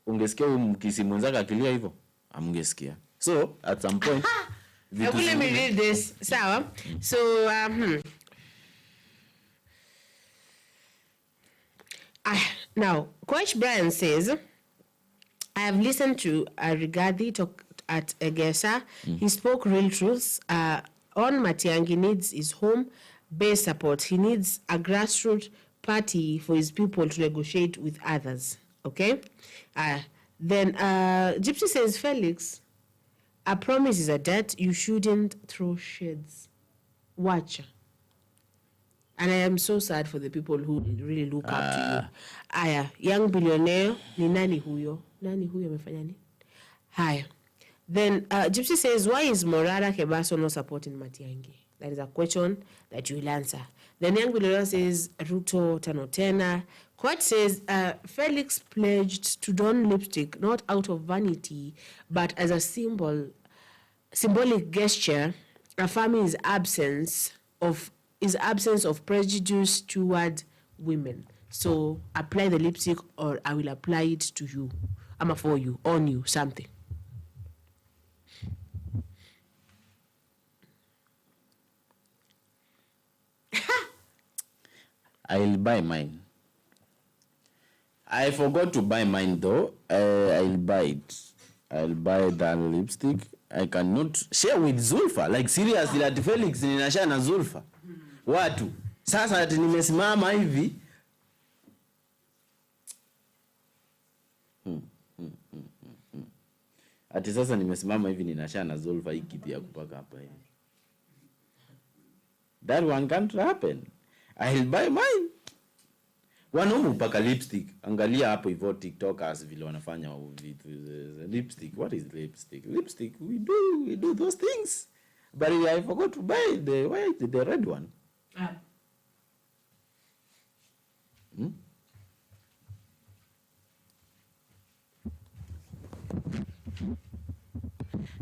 ungesikia Mgusii mwenzake akilia hivyo? Amngesikia. So at some point let me read this. Sawa? So now Coach Brian says, I have listened to Rigathi talk at Egesa. He spoke real truths. On Matiang'i needs his home-based support. He needs a grassroots party for his people to negotiate with others. Okay? Then Gypsy says, Felix, a promise is a debt. You shouldn't throw shades. Watch. And I am so sad for the people who really look up to you. Aya, young billionaire, ni nani huyo? Nani huyo amefanya nini? Haya. Then Gypsy says, why is Morara Kebaso not supporting Matiang'i? That is a question that you will answer. Then young billionaire says, Ruto Tanotena. Court says, Felix pledged to don lipstick not out of vanity, but as a symbolic gesture, affirming his absence of prejudice toward women. So apply the lipstick, or I will apply it to you. I'm for you, on you, something. I'll buy mine. I forgot to buy mine though. I'll buy it. I'll buy that lipstick. I cannot share with Zulfa. Like seriously, that Felix ninashare na Zulfa. Watu. Sasa ati nimesimama hivi. Ati sasa nimesimama hivi ninashare na Zulfa hii kitu ya kupaka hapa hivi. That one can't happen. I'll buy mine. Wanaume paka lipstick. Angalia hapo hivyo TikTokers vile wanafanya vitu. Lipstick. What is lipstick? Lipstick, we do those things. But I forgot to buy the red one.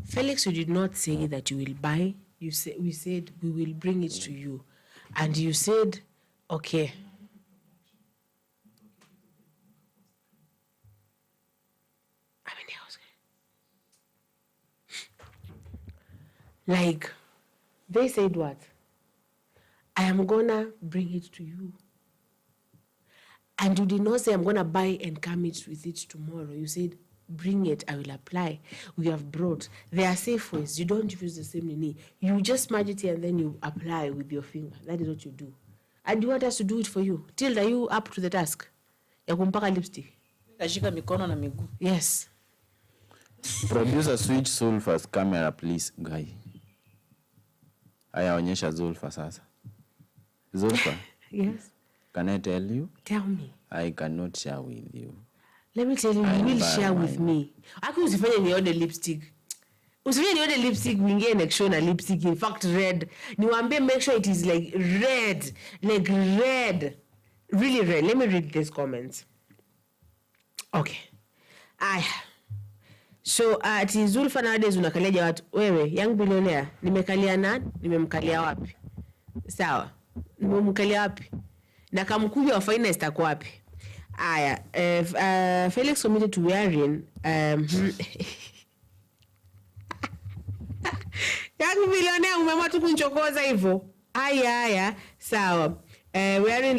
Felix, you did not say that you will buy. We said we will bring it to you. And you said, okay. Like, they said what? I am gonna bring it to you. And you did not say I'm gonna buy and come with it tomorrow. You said, bring it, I will apply. We have brought. There are safe ways. You don't use the same nini. You just smudge it here and then you apply with your finger. That is what you do. And you want us to do it for you. Tilda, are you up to the task? Ya kumpaka lipstick. Kashika mikono na miguu. Yes. Producer, switch Zulfa's camera, please, guy. Ayaonyesha Zulfa sasa. Zulfa. Yes. Can I tell you? Tell me. I cannot share with you. Let me tell you, you will share with me. Aku usifanye nione lipstick. Usifanye nione lipstick wingie next show na lipstick. In fact, red. Niwaambie make sure it is like red. Like red. Really red. Let me read these comments. Okay. So, ati Zulfa nowadays unakaliaja watu. Wewe, young billionaire, nimekalia nani? Nimemkalia wapi? Sawa. Nimemkalia wapi? Na kamkuja wa finance tako wapi? Felix committed to wearing young billionaire umeamua tu kunchokoza hivyo. Aya, sawa. Wearing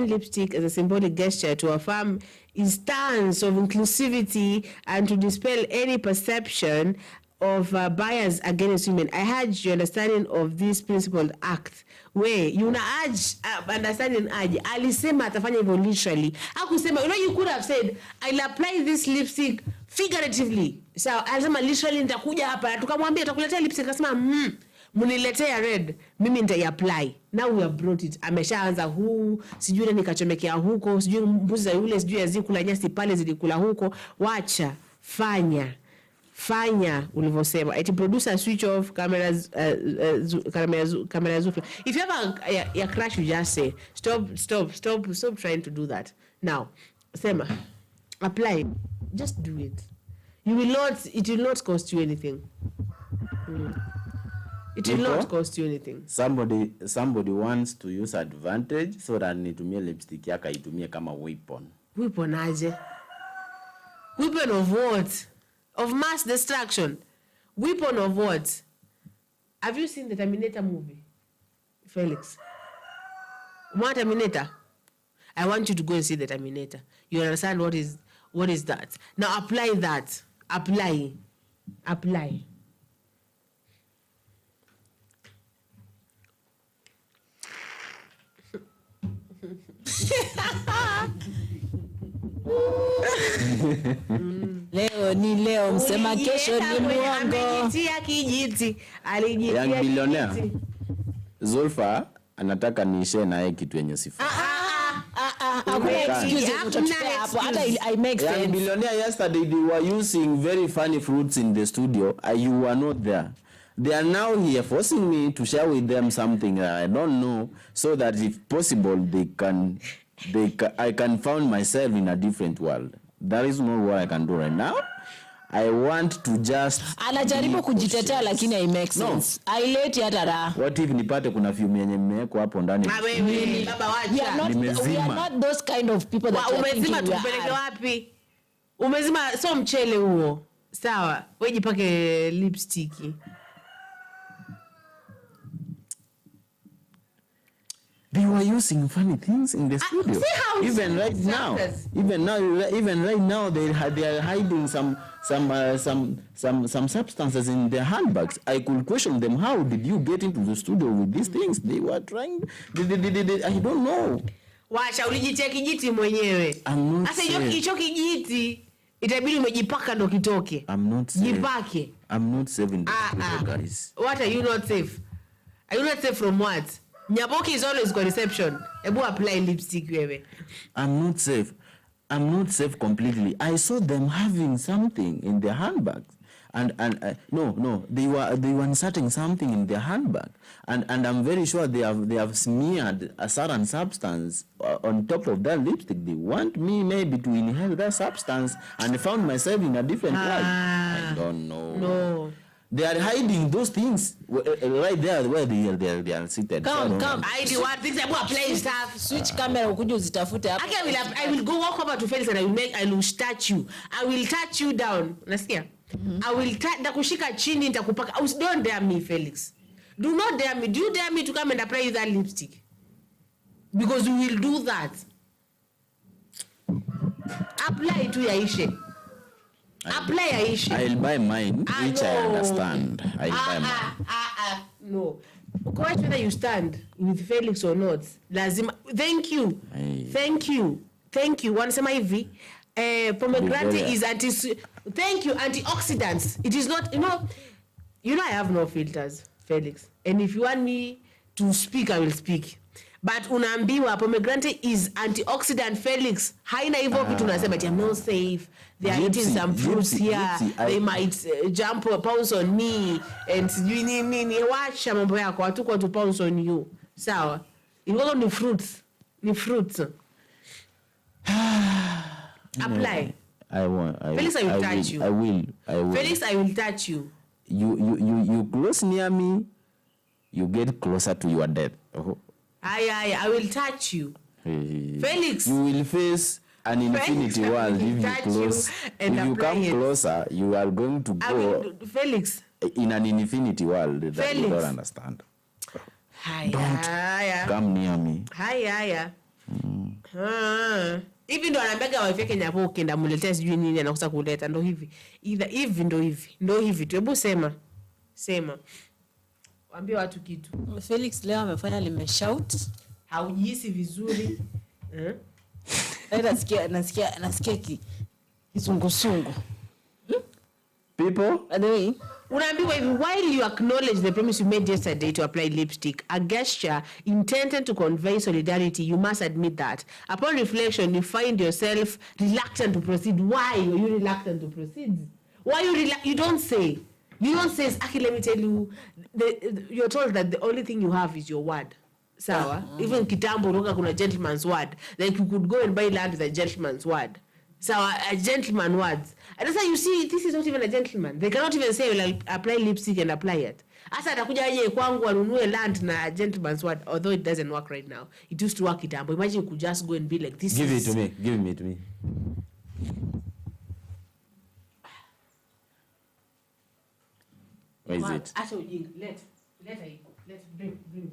lipstick as a symbolic gesture to affirm his stance of inclusivity and to dispel any perception of bias against women. I heard your understanding of this principled act. You na urge understanding urge. Alisema atafanya hivyo literally. Hakusema, you could have said, I'll apply this lipstick figuratively. So, alisema literally nitakuja hapa. Tukamwambia atakuletea lipstick. Akasema, muniletea red, mimi nitaiapply. Now we have brought it. Ameshaanza huu, sijui nani kachomekea huko, sijui mbuzi za yule, sijui azikula nyasi pale zilikula huko. Wacha, fanya ulivosema. Iti producer switch off cameras, camera zoom. If you have a crash, you just say, stop trying to do that. Now, sema, apply. Just do it. It will not cost you anything. It will not cost you anything. Somebody wants to use advantage so that nitumie lipstick yaka itumie kama weapon. Weapon aje? Weapon of what? Of mass destruction. Weapon of what? Have you seen the Terminator movie, Felix? What Terminator? I want you to go and see the Terminator. You understand what is that? Now apply that. Apply. Leo msema kesho ni muongo. Amejitia kijiti. Alijitia kijiti. Billionaire. Zulfa anataka niishe na yeye kitu yenye sifa. I make sense. Billionaire, yesterday they were using very funny fruits in the studio. You were not there. They are now here forcing me to share with them something that I don't know, so that if possible I can find myself in a different world. That is not what I can do right now. I want to just anajaribu kujitetea lakini I make sense. Aileti hata raha. What if nipate kuna film yenye mmeweka hapo ndani? Wewe baba wacha. We are not those kind of people that umezima tupeleke wapi? Umezima so mchele huo. Sawa, wewe jipake lipstick. They were using funny things in the studio. Even right now, they are hiding some substances in their handbags. I could question them. How did you get into the studio with these things? They were trying. I don't know. Wacha ulijitia kijiti mwenyewe. Sasa hicho kijiti itabidi umejipaka ndo kitoke. I'm not safe. Jipake. I'm not safe in the studio, guys. What are you not safe? Are you not safe from what? Nyaboki is always got reception. Ebu apply lipstick wewe. I'm not safe. I'm not safe completely. I saw them having something in their handbags. And no, they were inserting something in their handbag, and I'm very sure they have smeared a certain substance on top of that lipstick. They want me maybe to inhale that substance, and I found myself in a different light. I don't know. No. They are hiding those things right there where they are seated. Come. I do what things about playing stuff. Switch camera ukuje uzitafute hapo. Okay, I will go walk over to Felix and I will touch you. I will touch you down. Unasikia? I will nitakushika chini nitakupaka. Don't dare me, Felix. Do not dare me. Do you dare me to come and apply that lipstick? Because we will do that. Apply to yaishe. Apply yaishe. I'll buy mine, which no. I understand. I'll buy mine. No. Quite whether you stand with Felix or not. Lazima. Thank you. Thank you. Wanasema hivi. Pomegranate is thank you, antioxidants. It is not, you know I have no filters, Felix. And if you want me to speak, I will speak. But unaambiwa pomegranate is antioxidant, Felix. Haina hivyo kitu unasema I'm not safe. They are eating some fruits here. They might jump or pounce on me. And you nini wacha mambo yako. Hatuko to pounce on you. Sawa. Ingozo ni fruits. Apply. Felix, I will touch you. I will. Felix, I will touch you. You close near me, you get closer to your death. I will touch you. Felix. You will face an infinity world if you close. If you come closer, you are going to go Felix. In an infinity world that Felix. You don't understand. Don't come near me. Hivi ndo anambega wife yake nyapo ukienda muletea sijui nini anakosa kuleta ndo hivi. Hivi ndo hivi tu. Hebu sema. Waambie watu kitu. Felix leo amefanya limeshout. Haujihisi vizuri. Nasikia kisungusungu. People? By the way, Unaambiwa hivi, while you acknowledge the promise you made yesterday to apply lipstick, a gesture intended to convey solidarity, you must admit that. Upon reflection, you find yourself reluctant to proceed. Why are you reluctant to proceed? Why you don't say. You don't say, Aki, let me tell you, you're told that the only thing you have is your word. Sawa? Even kitambo roka kuna gentleman's word. Like you could go and buy land with a gentleman's word. So a gentleman words. And that's how you see, this is not even a gentleman. They cannot even say, well, I'll apply lipstick and apply it. Asa atakuja aje kwangu anunue land na a gentleman's word, although it doesn't work right now. It used to work kitambo. Imagine you could just go and be like, this Give it to me. Give it to me. Where is it? Let's bring.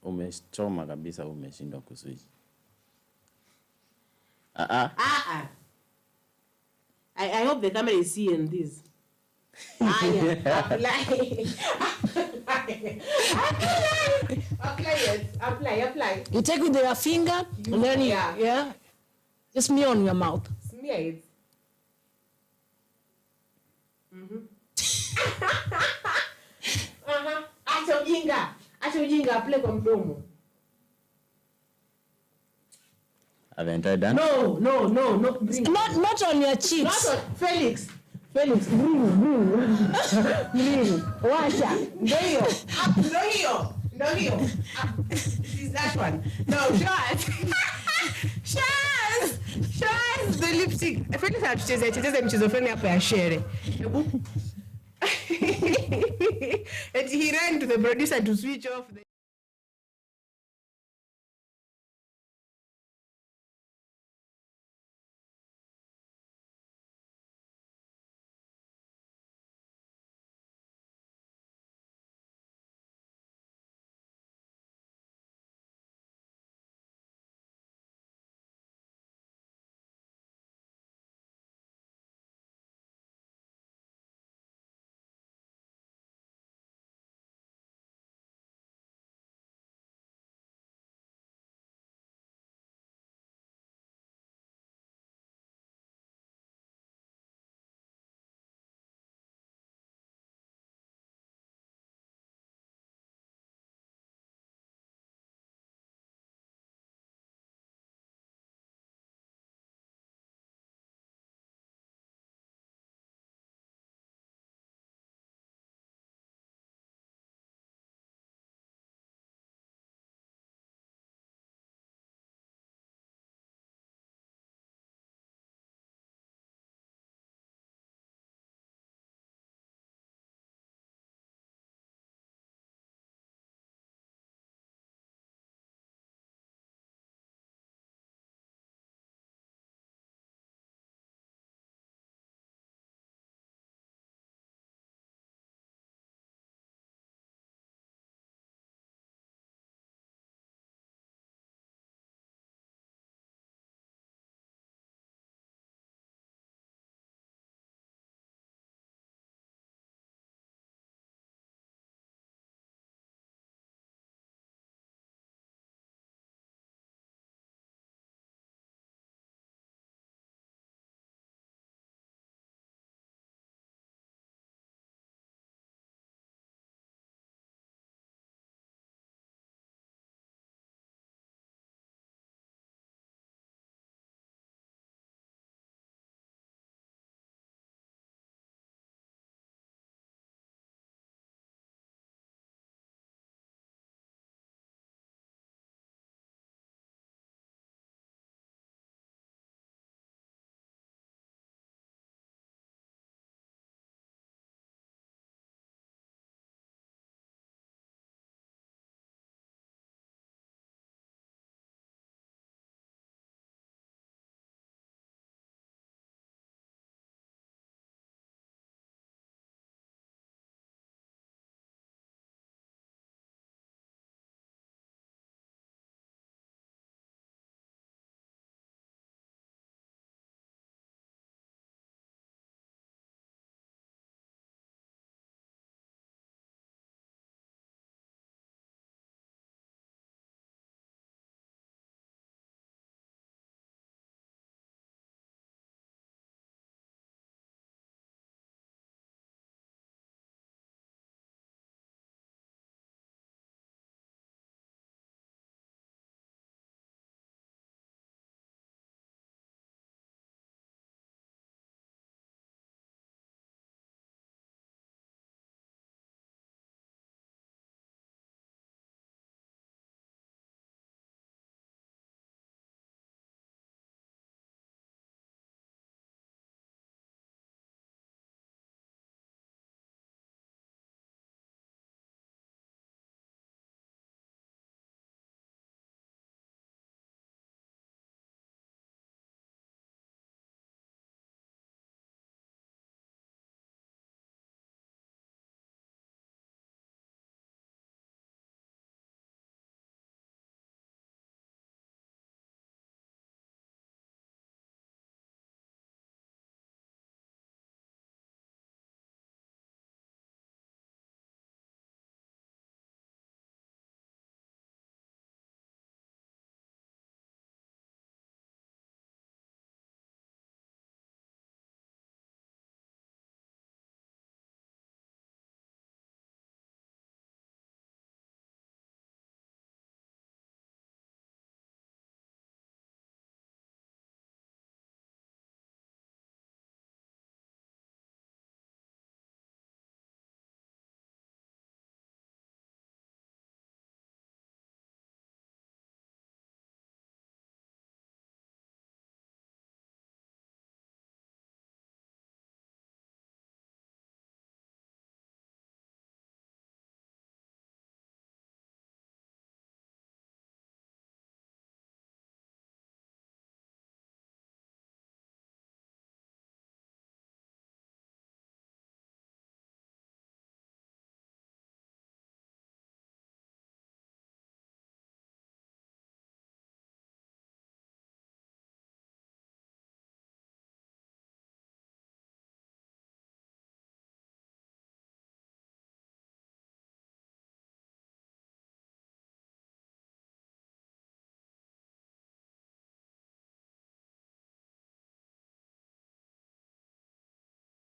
Umechoma kabisa, umeshindwa kuswitch. I hope the camera is seeing this. Apply it. Apply. you take with your finger and then you just smear on your mouth. Smear it. Acha ujinga, apply kwa mdomo. Haven't I done? No. Not on your cheeks. Not on Felix. Bring. Wacha. Ndio hiyo. Is that one? No, Shots. The lipstick. Felix atucheze mchezo fulani hapa ya shere. And he ran to the producer to switch off the